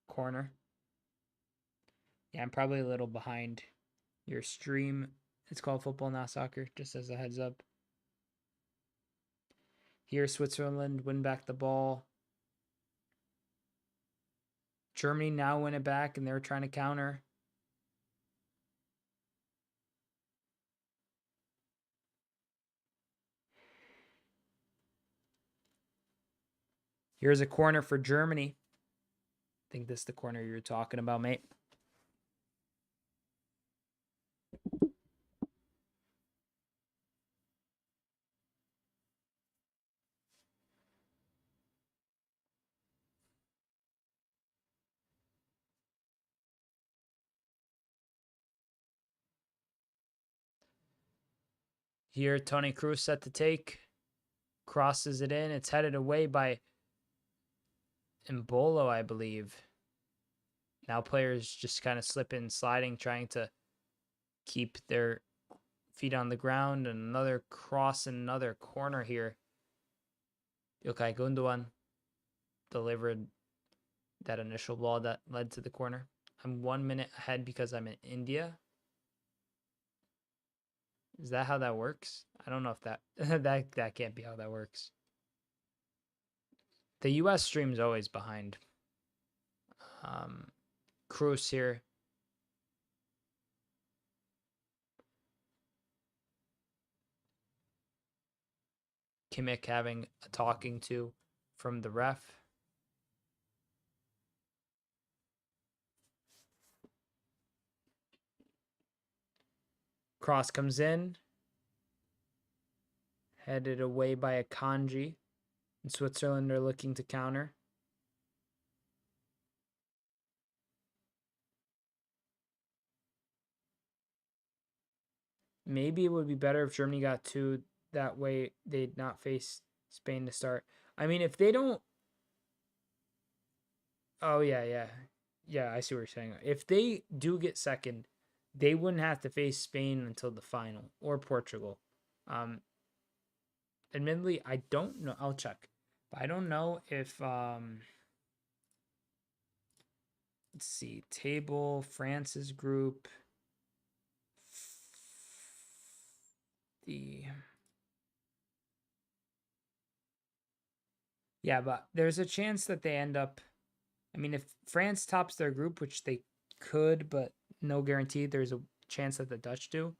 Corner. Yeah, I'm probably a little behind your stream. It's called Football Not Soccer, just as a heads up. Here, Switzerland win back the ball. Germany now win it back, and they're trying to counter. Here's a corner for Germany. I think this is the corner you're talking about, mate. Here, Toni Kroos set to take. Crosses it in. It's headed away by Mbolo, I believe. Now players just kind of slipping, sliding, trying to keep their feet on the ground. And another cross and another corner here. Ilkay Gundogan delivered that initial ball that led to the corner. I'm 1 minute ahead because I'm in India. Is that how that works? I don't know if that that can't be how that works. The US stream's always behind. Kroos here. Kimmich having a talking to from the ref. Cross comes in. Headed away by a Kanji. And Switzerland are looking to counter. Maybe it would be better if Germany got two. That way they'd not face Spain to start. I mean, if they don't... Oh, yeah. Yeah, I see what you're saying. If they do get second, they wouldn't have to face Spain until the final, or Portugal. Admittedly, I don't know. I'll check. But I don't know if... let's see. Table, France's group. Yeah, but there's a chance that they end up... I mean, if France tops their group, which they could, but no guarantee, there's a chance that the Dutch do.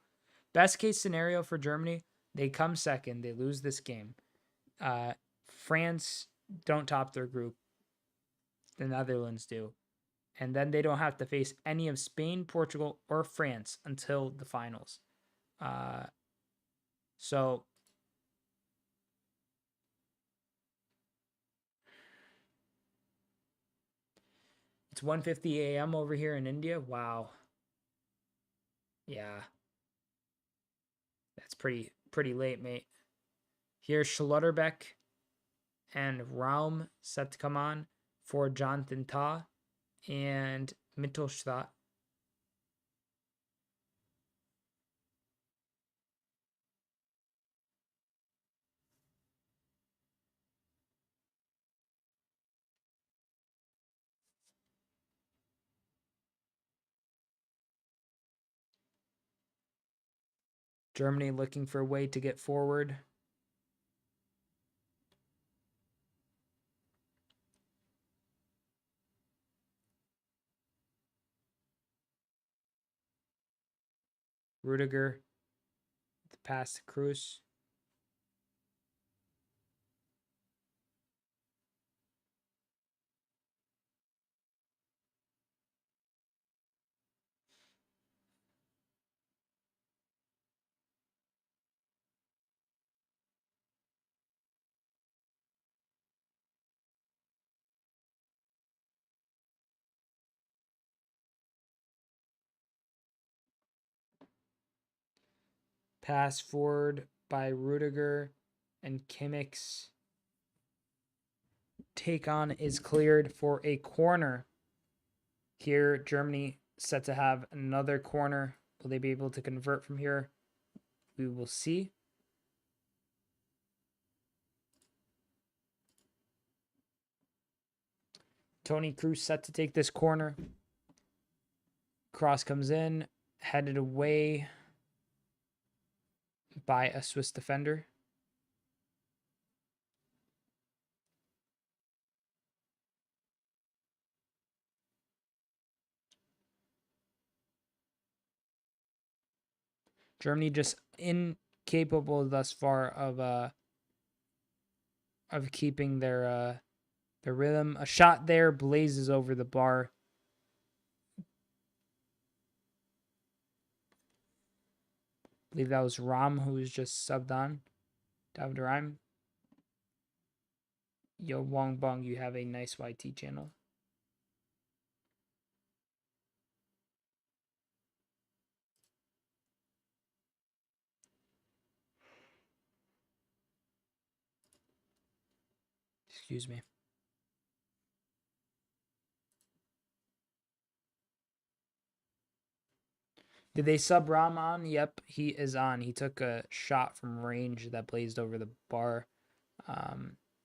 Best case scenario for Germany, they come second, they lose this game. France don't top their group. The Netherlands do. And then they don't have to face any of Spain, Portugal, or France until the finals. So it's 1:50 a.m. over here in India. Wow. Yeah. That's pretty late, mate. Here's Schlotterbeck and Raum set to come on for Jonathan Tah and Mittelstadt. Germany looking for a way to get forward. Rudiger, the pass to Kroos. Pass forward by Rudiger, and Kimmich's take on is cleared for a corner. Here, Germany set to have another corner. Will they be able to convert from here? We will see. Tony Kroos set to take this corner. Cross comes in, headed away by a Swiss defender. Germany just incapable thus far of keeping their rhythm. A shot there blazes over the bar. I believe that was Ram who was just subbed on. David Rhyme. Yo, Wong Bong, you have a nice YT channel. Excuse me. Did they sub Ram on? Yep, he is on. He took a shot from range that blazed over the bar.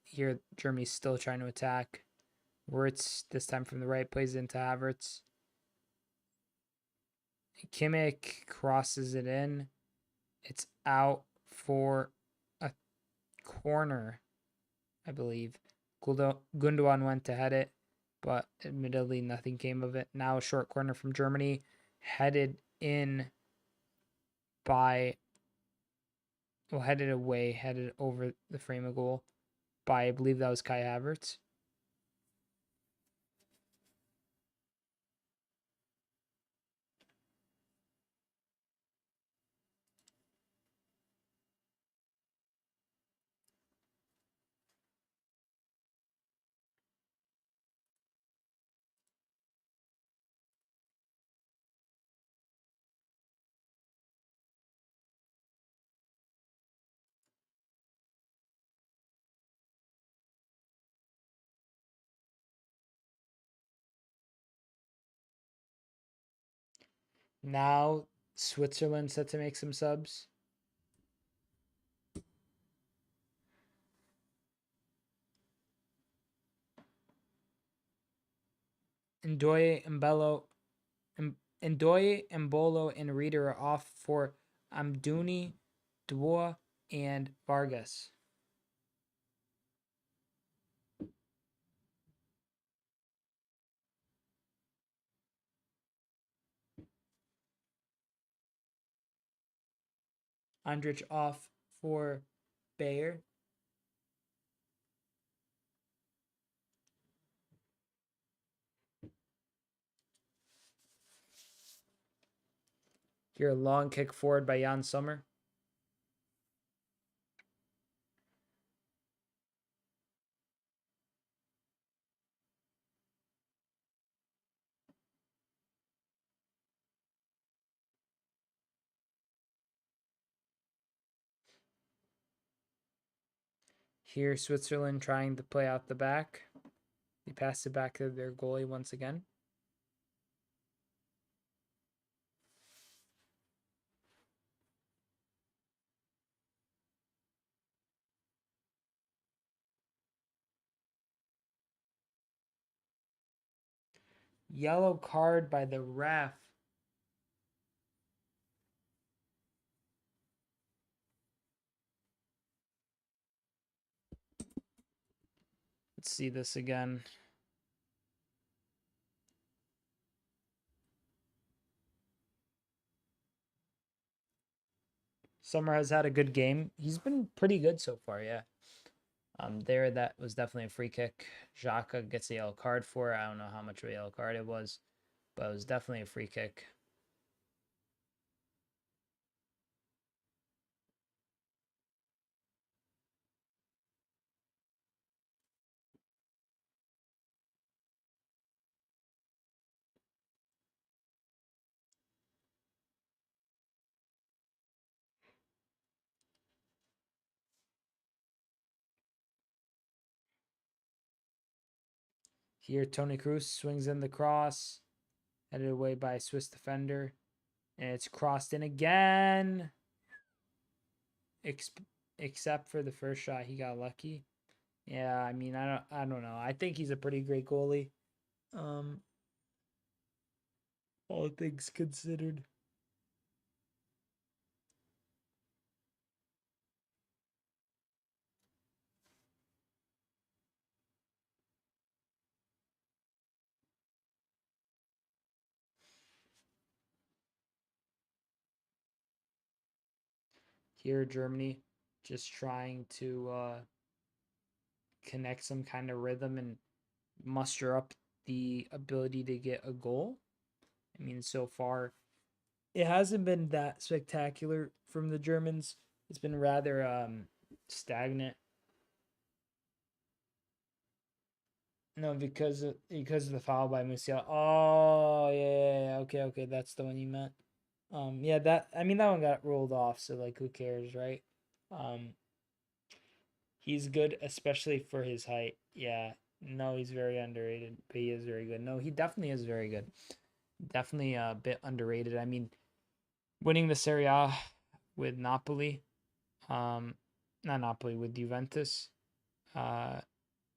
Here, Germany's still trying to attack. Wirtz, this time from the right, plays into Havertz. Kimmich crosses it in. It's out for a corner, I believe. Gundogan went to head it, but admittedly nothing came of it. Now a short corner from Germany, headed in by, well, headed away, headed over the frame of goal by, I believe that was Kai Havertz. Now Switzerland set to make some subs. Ndoye, Mbolo, and Reader are off for Amdouni, Dubois, and Vargas. Andrich off for Bayer. Here, a long kick forward by Jan Sommer. Here, Switzerland trying to play out the back. They pass it back to their goalie once again. Yellow card by the ref. Let's see this again. Sommer has had a good game. He's been pretty good so far, yeah. There, that was definitely a free kick. Xhaka gets a yellow card for it. I don't know how much of a yellow card it was, but it was definitely a free kick. Here, Toni Kroos swings in the cross, headed away by a Swiss defender, and it's crossed in again. Except for the first shot, he got lucky. Yeah, I mean, I don't know. I think he's a pretty great goalie. All things considered. Here, Germany just trying to connect some kind of rhythm and muster up the ability to get a goal. I mean, so far, it hasn't been that spectacular from the Germans. It's been rather stagnant. No, because of the foul by Musiala. Oh yeah, okay, that's the one you meant. Yeah, that I mean that one got rolled off, so like who cares, right? Um, he's good, especially for his height. Yeah, no, he's very underrated, but he is very good. No, he definitely is very good. Definitely a bit underrated. I mean, winning the Serie A with Napoli, not Napoli with Juventus, uh,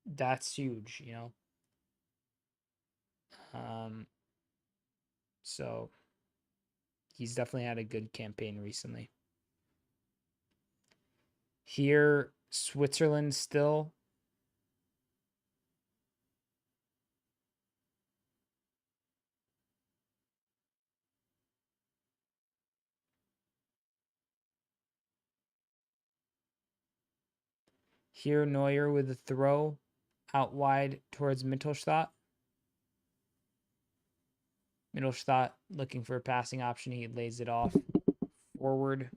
that's huge, you know. So he's definitely had a good campaign recently. Here, Switzerland still. Here, Neuer with a throw out wide towards Mittelstadt. Mittelstadt looking for a passing option. He lays it off forward.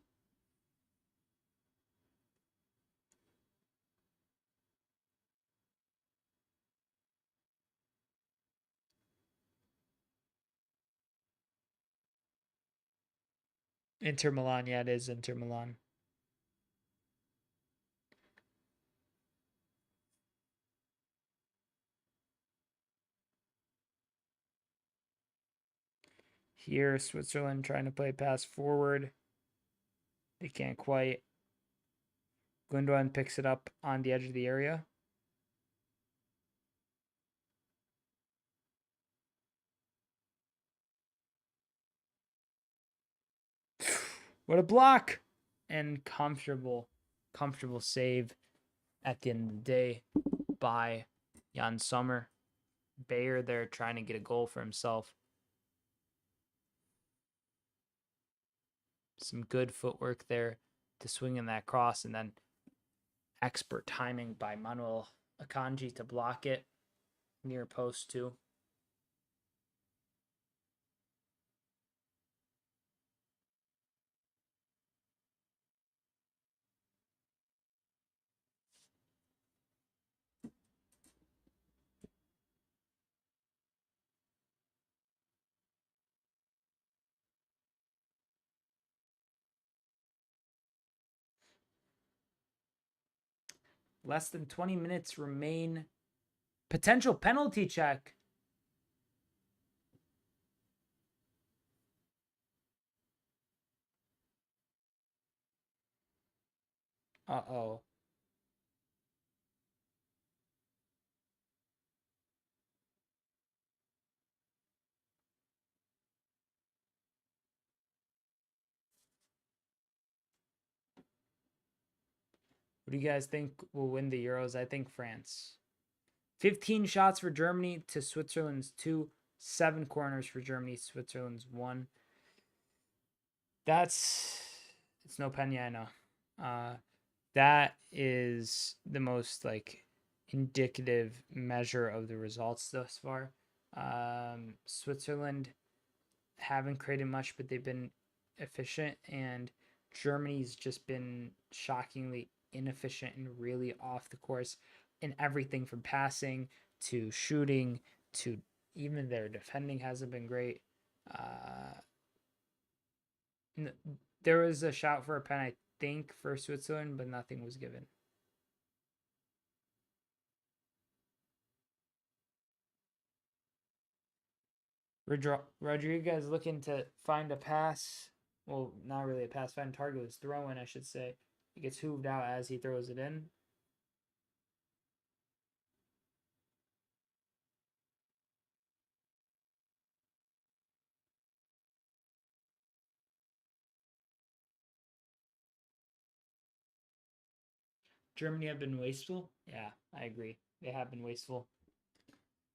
Inter Milan. Yeah, it is Inter Milan. Here, Switzerland trying to play pass forward. They can't quite. Gundogan picks it up on the edge of the area. What a block! And comfortable save at the end of the day by Jan Sommer. Bayer there trying to get a goal for himself. Some good footwork there to swing in that cross, and then expert timing by Manuel Akanji to block it near post too. Less than 20 minutes remain. Potential penalty check. Uh-oh. What do you guys think will win the Euros? I think France. 15 shots for Germany to Switzerland's 2. 7 corners for Germany, Switzerland's 1. It's no Pena, I know. That is the most like indicative measure of the results thus far. Switzerland haven't created much, but they've been efficient, and Germany's just been shockingly inefficient and really off the course in everything from passing to shooting to even their defending hasn't been great. There was a shout for a pen, I think, for Switzerland, but nothing was given. Rodriguez looking to find a pass. Well, not really a pass. Find target was throwing, I should say. He gets hooved out as he throws it in. Germany have been wasteful. Yeah, I agree. They have been wasteful.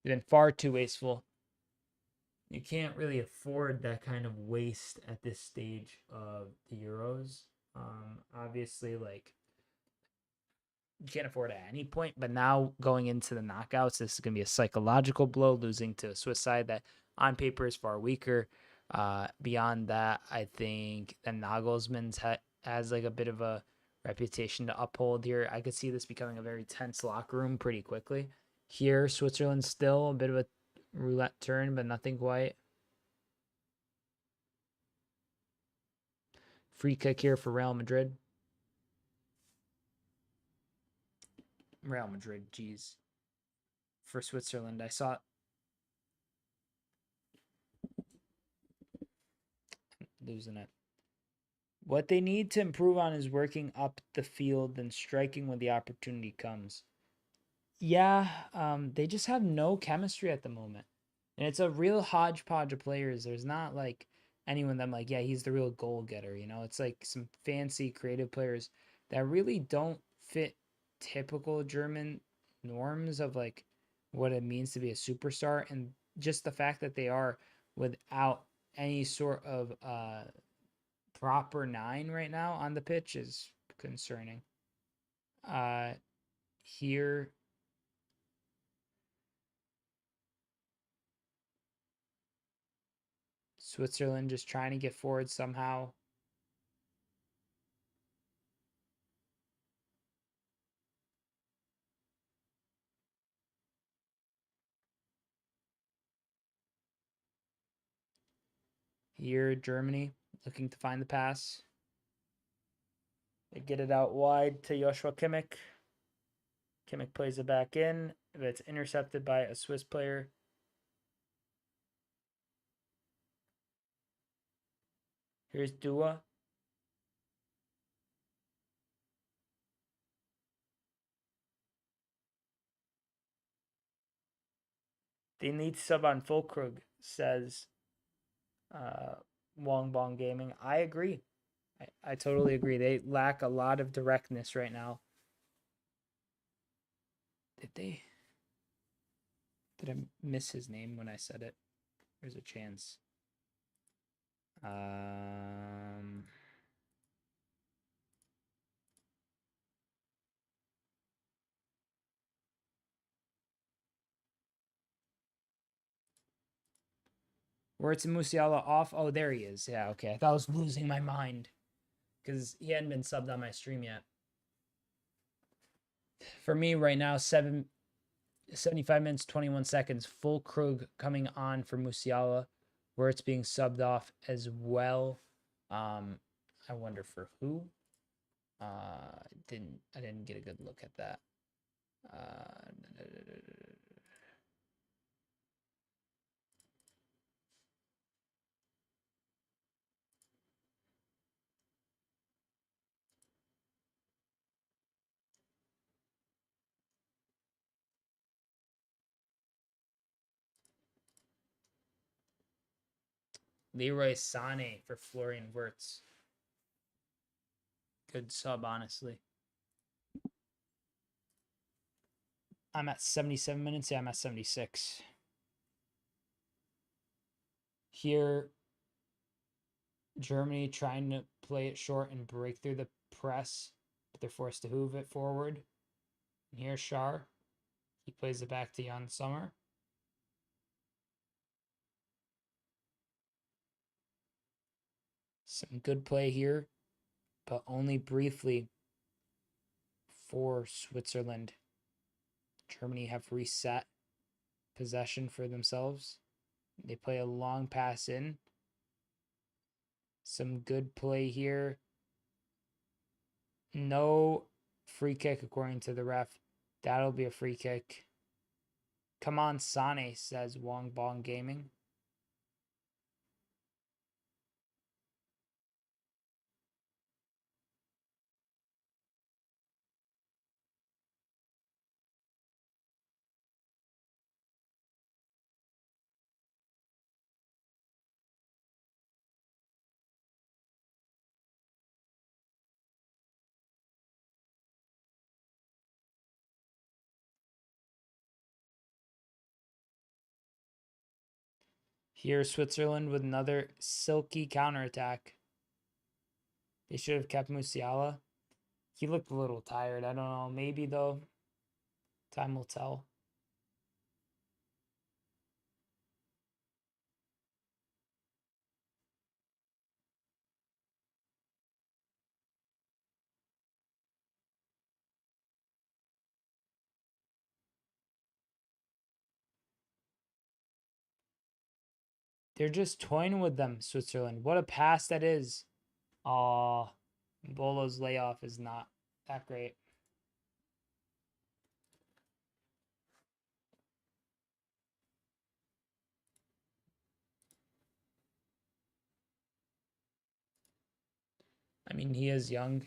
They've been far too wasteful. You can't really afford that kind of waste at this stage of the Euros. Obviously, like you can't afford it at any point, but now going into the knockouts, this is going to be a psychological blow, losing to a Swiss side that on paper is far weaker. Beyond that, I think that Nagelsmann's has like a bit of a reputation to uphold here. I could see this becoming a very tense locker room pretty quickly. Here, Switzerland's still a bit of a roulette turn, but nothing quite. Free kick here for Real Madrid. Real Madrid, geez. For Switzerland, I saw losing it. What they need to improve on is working up the field and striking when the opportunity comes. Yeah, they just have no chemistry at the moment. And it's a real hodgepodge of players. There's not like anyone that I'm like, yeah, he's the real goal getter, you know? It's like some fancy creative players that really don't fit typical German norms of like what it means to be a superstar, and just the fact that they are without any sort of proper nine right now on the pitch is concerning. Here, Switzerland just trying to get forward somehow. Here, Germany looking to find the pass. They get it out wide to Joshua Kimmich. Kimmich plays it back in, but it's intercepted by a Swiss player. Here's Dua. They need to sub on Fulkrug, says Wong Bong Gaming. I agree. I totally agree. They lack a lot of directness right now. Did they? Did I miss his name when I said it? There's a chance. Where it's Musiala off. Oh, there he is. Yeah, okay. I thought I was losing my mind because he hadn't been subbed on my stream yet. For me right now, 75 minutes, 21 seconds. Fulkrug coming on for Musiala, where it's being subbed off as well. I wonder for who. I didn't get a good look at that. Leroy Sané for Florian Wirtz. Good sub, honestly. I'm at 77 minutes. Yeah, I'm at 76. Here, Germany trying to play it short and break through the press, but they're forced to move it forward. And here's Schär. He plays it back to Jan Sommer. Some good play here, but only briefly for Switzerland. Germany have reset possession for themselves. They play a long pass in. Some good play here. No free kick according to the ref. That'll be a free kick. Come on, Sane, says Wong Bong Gaming. Here's Switzerland with another silky counterattack. They should have kept Musiala. He looked a little tired. I don't know. Maybe, though. Time will tell. They're just toying with them, Switzerland. What a pass that is. Aw, Bolo's layoff is not that great. I mean, he is young.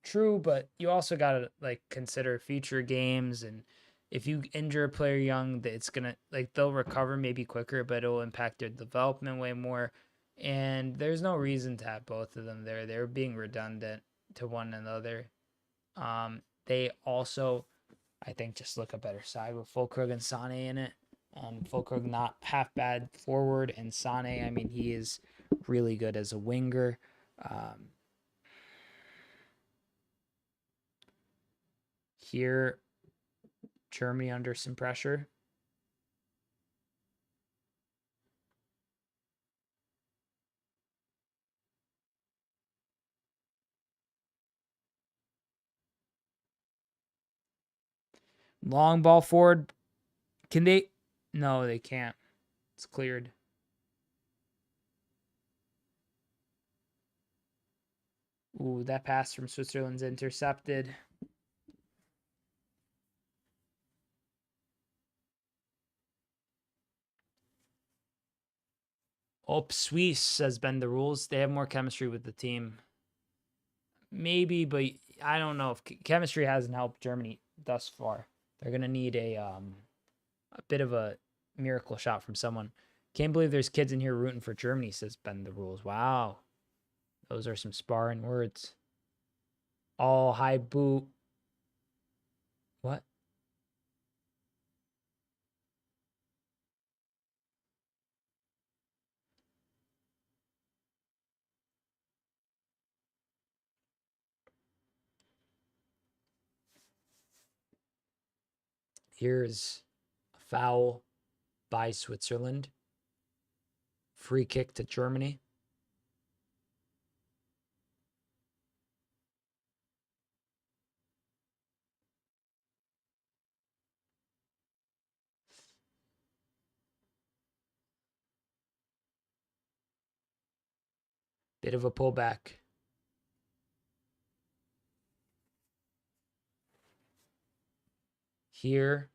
True, but you also got to like consider future games, and if you injure a player young, it's going to like they'll recover maybe quicker, but it'll impact their development way more. And there's no reason to have both of them there. They're being redundant to one another. They also, I think, just look a better side with Fulkrug and Sane in it. Fulkrug not half bad forward, and Sane, I mean, he is really good as a winger. Here, Germany under some pressure. Long ball forward. Can they? No, they can't. It's cleared. Ooh, that pass from Switzerland's intercepted. Oh, Swiss has been the rules. They have more chemistry with the team. Maybe, but I don't know if chemistry hasn't helped Germany thus far. They're gonna need a bit of a miracle shot from someone. Can't believe there's kids in here rooting for Germany, says bend the rules. Wow. Those are some sparring words. All high boot. What? Here's a foul by Switzerland. Free kick to Germany. Bit of a pullback. Here,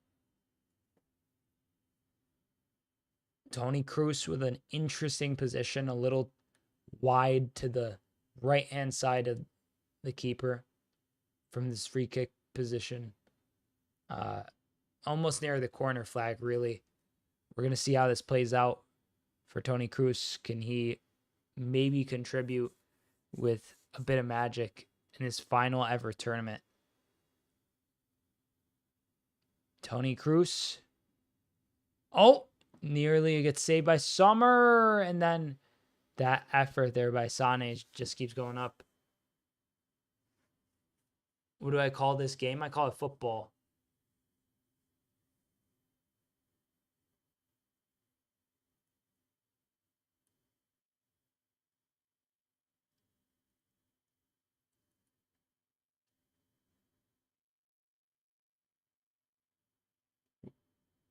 Tony Kroos with an interesting position, a little wide to the right-hand side of the keeper from this free kick position. Almost near the corner flag, really. We're going to see how this plays out for Tony Kroos. Can he maybe contribute with a bit of magic in his final ever tournament? Tony Kroos. Oh, nearly gets saved by Sommer. And then that effort there by Sane just keeps going up. What do I call this game? I call it football.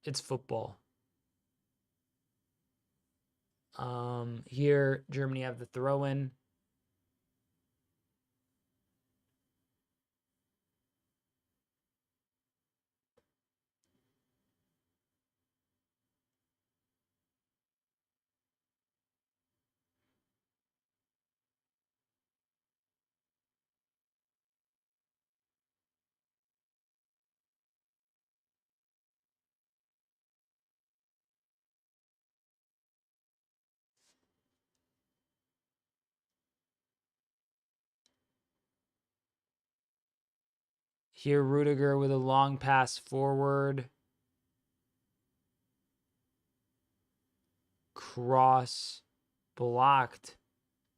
It's football. Here, Germany have the throw-in. Here, Rudiger with a long pass forward. cross blocked.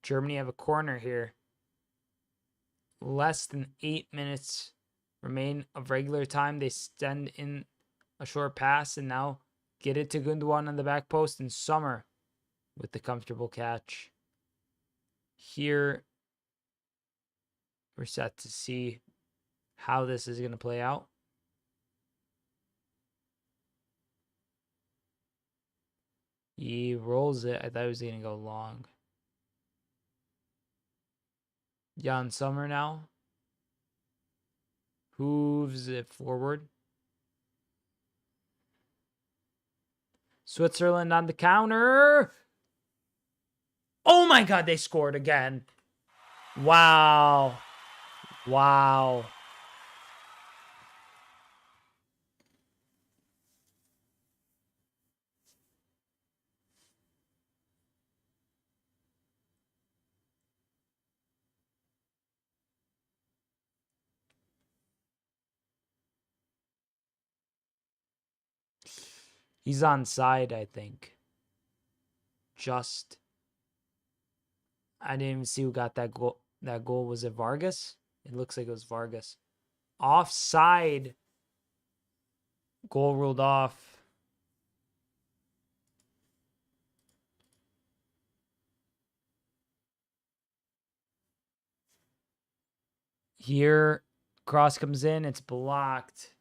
Germany have a corner here. Less than 8 minutes remain of regular time. They send in a short pass and now get it to Gundogan on the back post, and Sommer with the comfortable catch. Here, we're set to see how this is going to play out. He rolls it. I thought he was going to go long. Jan Sommer now hooves it forward. Switzerland on the counter. Oh my God, they scored again. Wow. Wow. He's onside, I think. I didn't even see who got that goal. That goal, was it Vargas? It looks like it was Vargas. Offside. Goal ruled off. Here, cross comes in. It's blocked.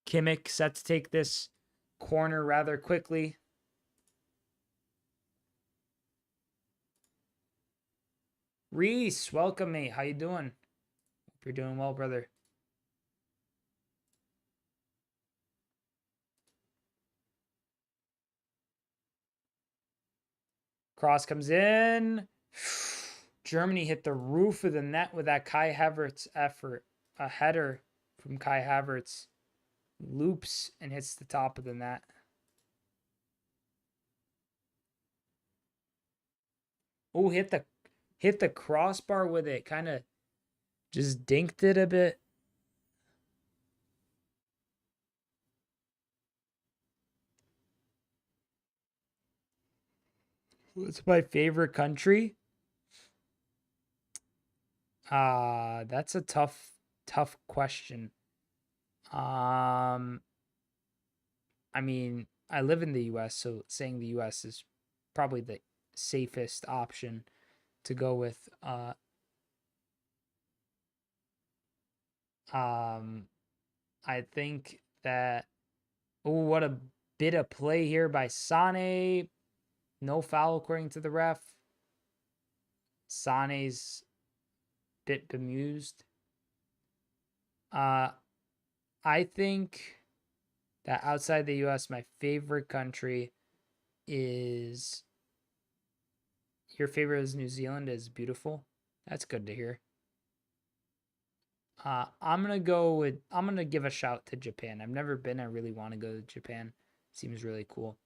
Kimmich set to take this corner rather quickly. Reese, welcome, mate. How you doing? Hope you're doing well, brother. Cross comes in. Germany hit the roof of the net with that Kai Havertz effort. A header from Kai Havertz. Loops and hits the top of the net. Oh, hit the crossbar with it. Kind of just dinked it a bit. What's my favorite country? That's a tough question. I mean, I live in the US, so saying the US is probably the safest option to go with. I think that, oh, what a bit of play here by Sane. No foul according to the ref. Sane's bit bemused. I think that outside the US, my favorite country is, your favorite is New Zealand, is beautiful. That's good to hear. I'm gonna give a shout to Japan. I've never been. I really want to go to Japan. Seems really cool.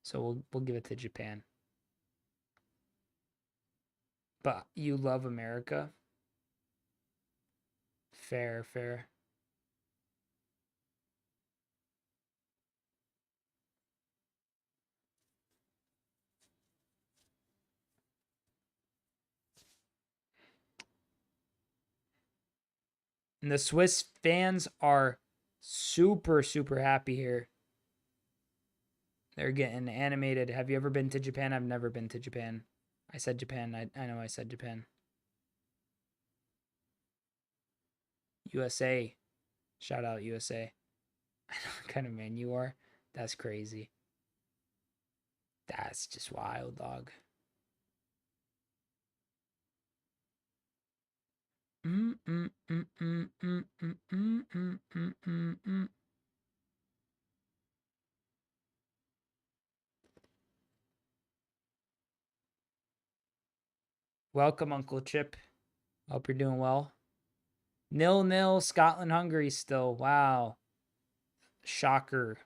So we'll give it to Japan. But you love America. Fair. And the Swiss fans are super happy here. They're getting animated. Have you ever been to Japan? I've never been to Japan. I said Japan. I know I said Japan. USA. Shout out USA. I know what kind of man you are. That's crazy. That's just wild, dog. Welcome, Uncle Chip. Hope you're doing well. 0-0, Scotland, Hungary still. Wow. Shocker.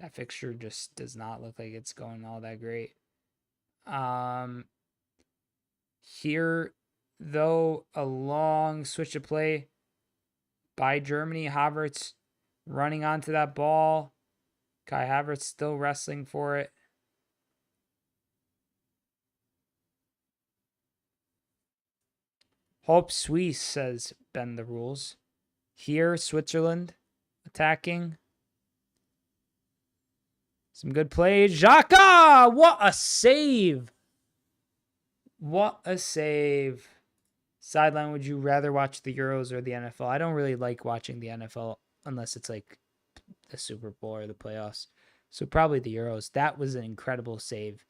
That fixture just does not look like it's going all that great. Here, though, a long switch of play by Germany. Havertz running onto that ball. Kai Havertz still wrestling for it. Hope Suisse, says bend the rules. Here, Switzerland attacking. Some good play. Xhaka! What a save! What a save. Sideline, would you rather watch the Euros or the NFL? I don't really like watching the NFL unless it's like the Super Bowl or the playoffs. So probably the Euros. That was an incredible save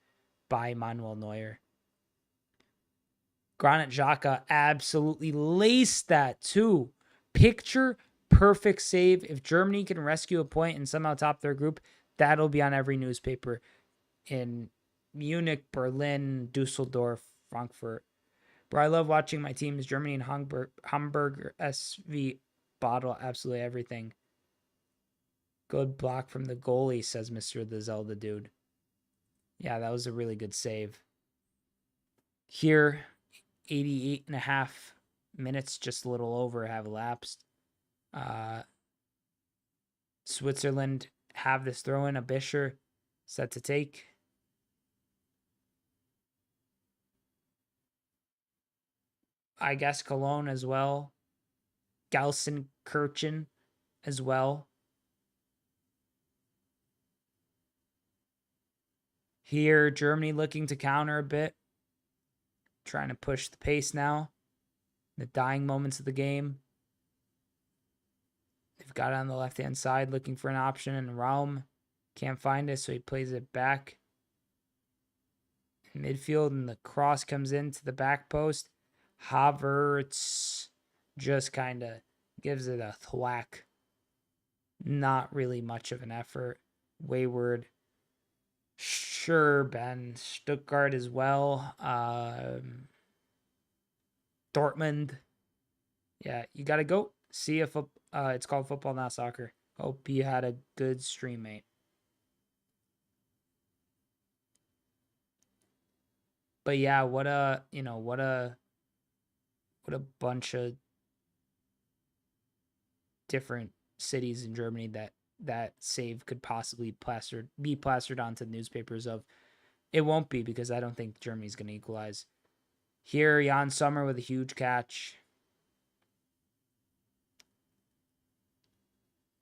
by Manuel Neuer. Granit Xhaka absolutely laced that too. Picture perfect save. If Germany can rescue a point and somehow top their group, that'll be on every newspaper in Munich, Berlin, Dusseldorf, Frankfurt. Bro, I love watching my teams, Germany and Hamburg SV bottle absolutely everything. Good block from the goalie, says Mr. the Zelda dude. Yeah, that was a really good save. Here, 88.5 minutes, just a little over, have elapsed. Switzerland have this throw in, a Bisher set to take. I guess Cologne as well. Gelsenkirchen as well. Here, Germany looking to counter a bit. Trying to push the pace now. The dying moments of the game. They've got it on the left-hand side looking for an option, and Raum can't find it, so he plays it back in midfield, and the cross comes into the back post. Havertz just kind of gives it a thwack. Not really much of an effort. Wayward. Sure, Ben. Stuttgart as well. Dortmund. Yeah, you got to go see if it's called football, not soccer. Hope you had a good stream, mate. But yeah, what a bunch of different cities in Germany that save could possibly be plastered onto the newspapers of. It won't be, because I don't think Germany's going to equalize. Here, Jan Sommer with a huge catch.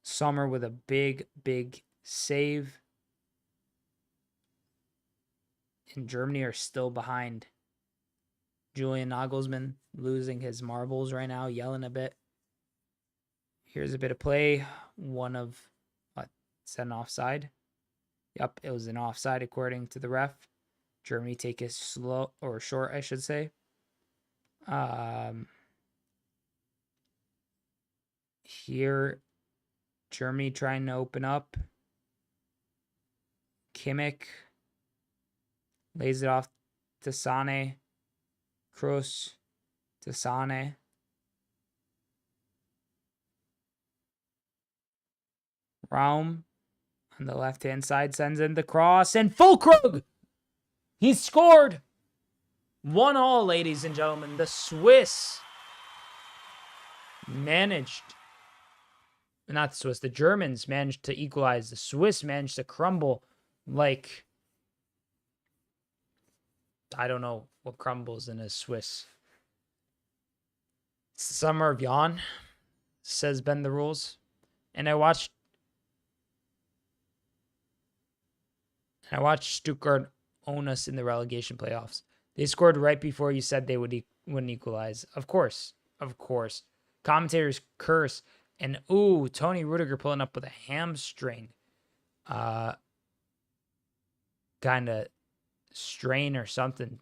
Sommer with a big, big save. And Germany are still behind. Julian Nagelsmann losing his marbles right now, yelling a bit. Here's a bit of play. One of, is that an offside? Yep, it was an offside according to the ref. Germany take it slow, or short, I should say. Here, Germany trying to open up. Kimmich lays it off to Sane. Kroos to Sane. Raum on the left-hand side sends in the cross, and Füllkrug! He scored! 1-1, ladies and gentlemen. The Swiss managed, not the Swiss, the Germans managed to equalize. The Swiss managed to crumble like, I don't know what crumbles in a Swiss. It's the summer of yawn, says bend the rules. And I watched Stuttgart own us in the relegation playoffs. They scored right before you said they wouldn't equalize. Of course. Commentators curse. And, ooh, Tony Rudiger pulling up with a hamstring. Kind of strain or something.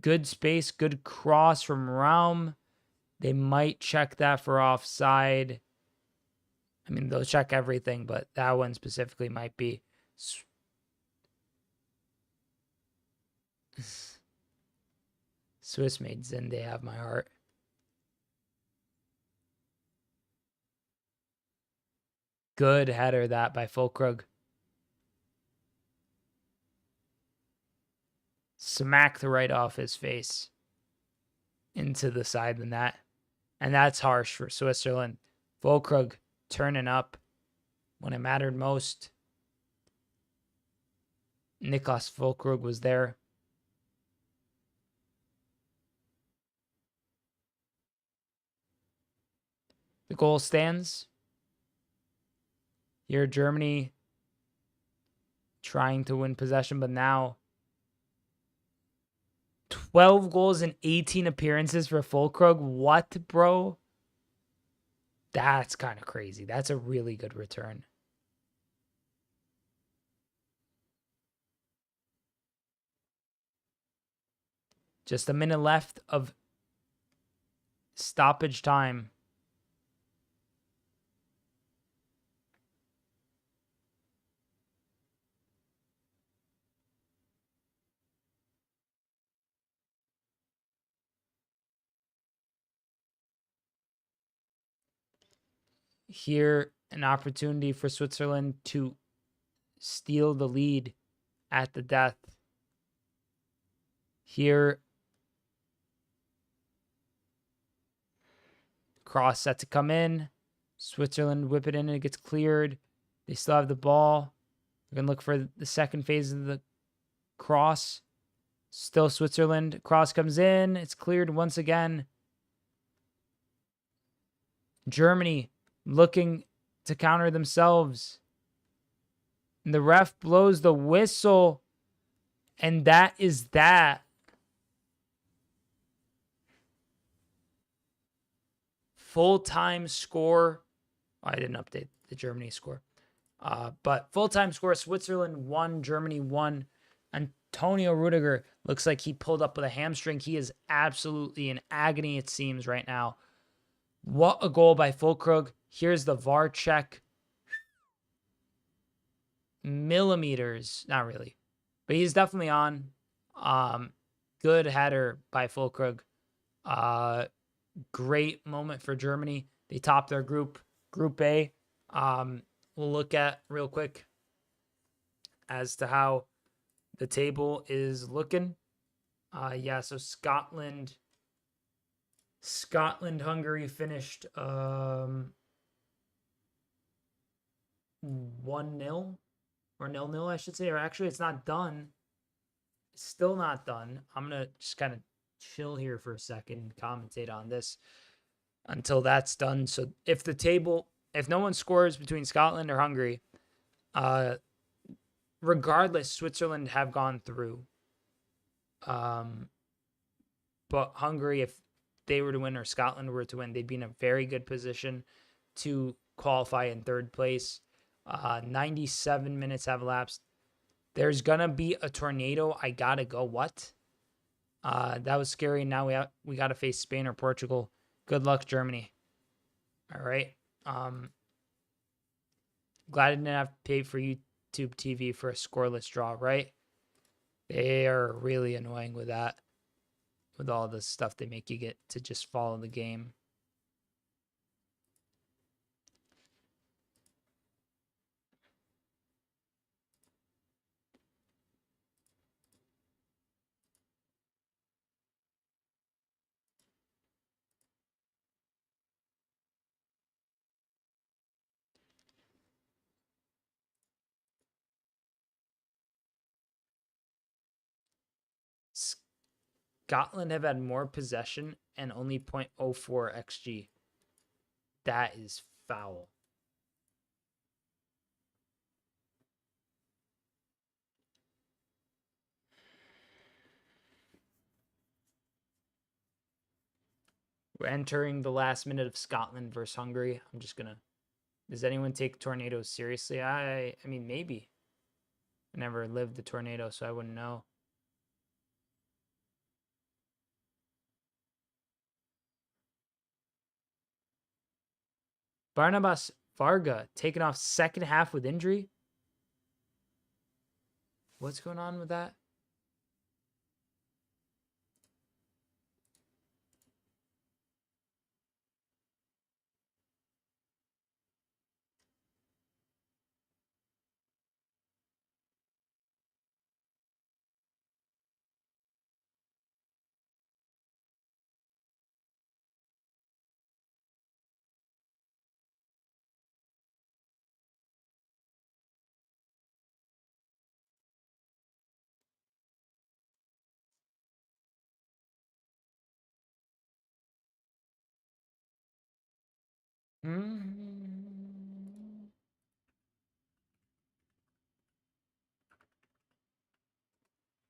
Good space, good cross from Raum. They might check that for offside. I mean, they'll check everything, but that one specifically might be. Swiss made Zende have my heart. Good header that by Füllkrug. Smacked right off his face. into the side than that. And that's harsh for Switzerland. Volkrug turning up when it mattered most. Niklas Volkrug was there. The goal stands. Here, Germany trying to win possession, but now 12 goals and 18 appearances for Volkrug. What, bro? That's kind of crazy. That's a really good return. Just a minute left of stoppage time. Here, an opportunity for Switzerland to steal the lead at the death. Here, cross set to come in. Switzerland whip it in and it gets cleared. They still have the ball. We're going to look for the second phase of the cross. Still Switzerland. Cross comes in. It's cleared once again. Germany looking to counter themselves. And the ref blows the whistle. And that is that. Full-time score. Oh, I didn't update the Germany score. But full-time score, Switzerland 1, Germany 1. Antonio Rudiger looks like he pulled up with a hamstring. He is absolutely in agony, it seems, right now. What a goal by Volkrug. Here's the VAR check. Millimeters. Not really. But he's definitely on. Good header by Volkrug. Great moment for Germany. They top their group, Group A. We'll look at real quick as to how the table is looking. So Scotland, Hungary finished 1-0 or 0-0, I should say. Or actually, it's not done. It's still not done. I'm going to just kind of chill here for a second and commentate on this until that's done. So if no one scores between Scotland or Hungary, regardless, Switzerland have gone through. But Hungary, if they were to win or Scotland were to win, they'd be in a very good position to qualify in third place. 97 minutes have elapsed. There's going to be a tornado. I got to go. What? That was scary. Now we got to face Spain or Portugal. Good luck, Germany. All right. Glad I didn't have to pay for YouTube TV for a scoreless draw, right? They are really annoying with that. With all the stuff they make you get to just follow the game. Scotland have had more possession and only 0.04 XG. That is foul. We're entering the last minute of Scotland versus Hungary. I'm just going to... Does anyone take tornadoes seriously? I mean, maybe. I never lived a tornado, so I wouldn't know. Barnabas Varga taken off second half with injury. What's going on with that?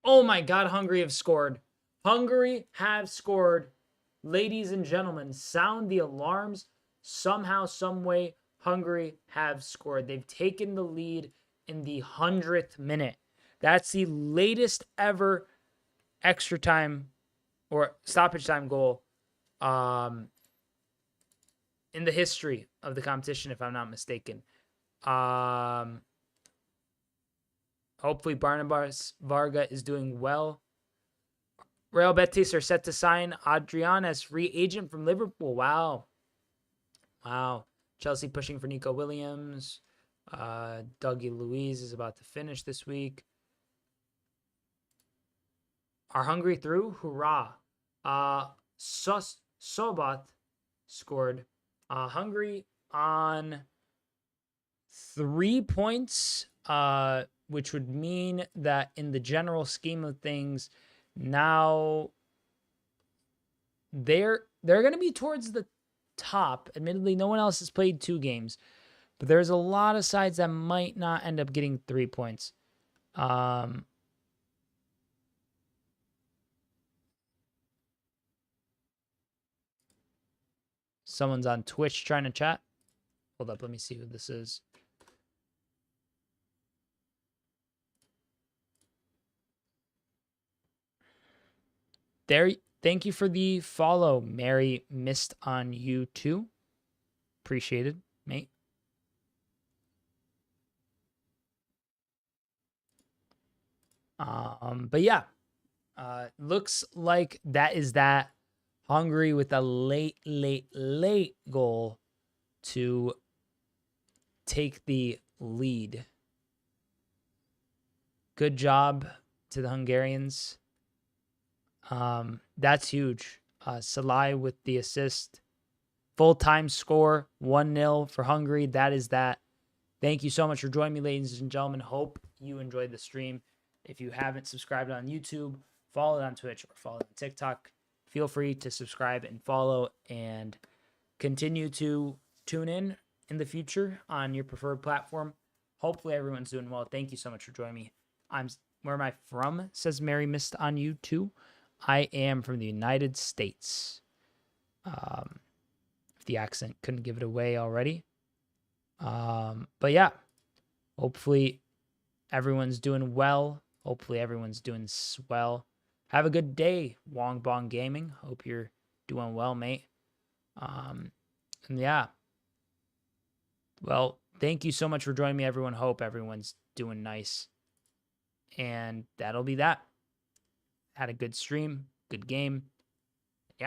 Oh my God, Hungary have scored. Hungary have scored. Ladies and gentlemen, sound the alarms. Somehow, some way, Hungary have scored. They've taken the lead in the 100th minute. That's the latest ever extra time or stoppage time goal in the history of the competition, if I'm not mistaken. Hopefully Barnabas Varga is doing well. Real Betis are set to sign Adrian as free agent from Liverpool. Wow. Chelsea pushing for Nico Williams. Dougie Luiz is about to finish this week. Are Hungary through? Hurrah. Sobat scored. Hungary on 3 points, which would mean that in the general scheme of things, now they're going to be towards the top. Admittedly, no one else has played 2 games, but there's a lot of sides that might not end up getting 3 points. Someone's on Twitch trying to chat. Hold up, let me see who this is. There, thank you for the follow, Mary. Missed on you too. Appreciated, mate. But yeah, looks like that is that. Hungary with a late goal to take the lead. Good job to the Hungarians. That's huge. Salai with the assist. Full-time score, 1-0 for Hungary. That is that. Thank you so much for joining me, ladies and gentlemen. Hope you enjoyed the stream. If you haven't subscribed on YouTube, follow it on Twitch or follow it on TikTok. Feel free to subscribe and follow and continue to tune in the future on your preferred platform. Hopefully everyone's doing well. Thank you so much for joining me. Where am I from? Says Mary Missed on you too. I am from the United States. If the accent couldn't give it away already. But yeah, hopefully everyone's doing well. Hopefully everyone's doing swell. Have a good day, Wong Bong Gaming. Hope you're doing well, mate. And yeah. Well, thank you so much for joining me, everyone. Hope everyone's doing nice. And that'll be that. Had a good stream, good game.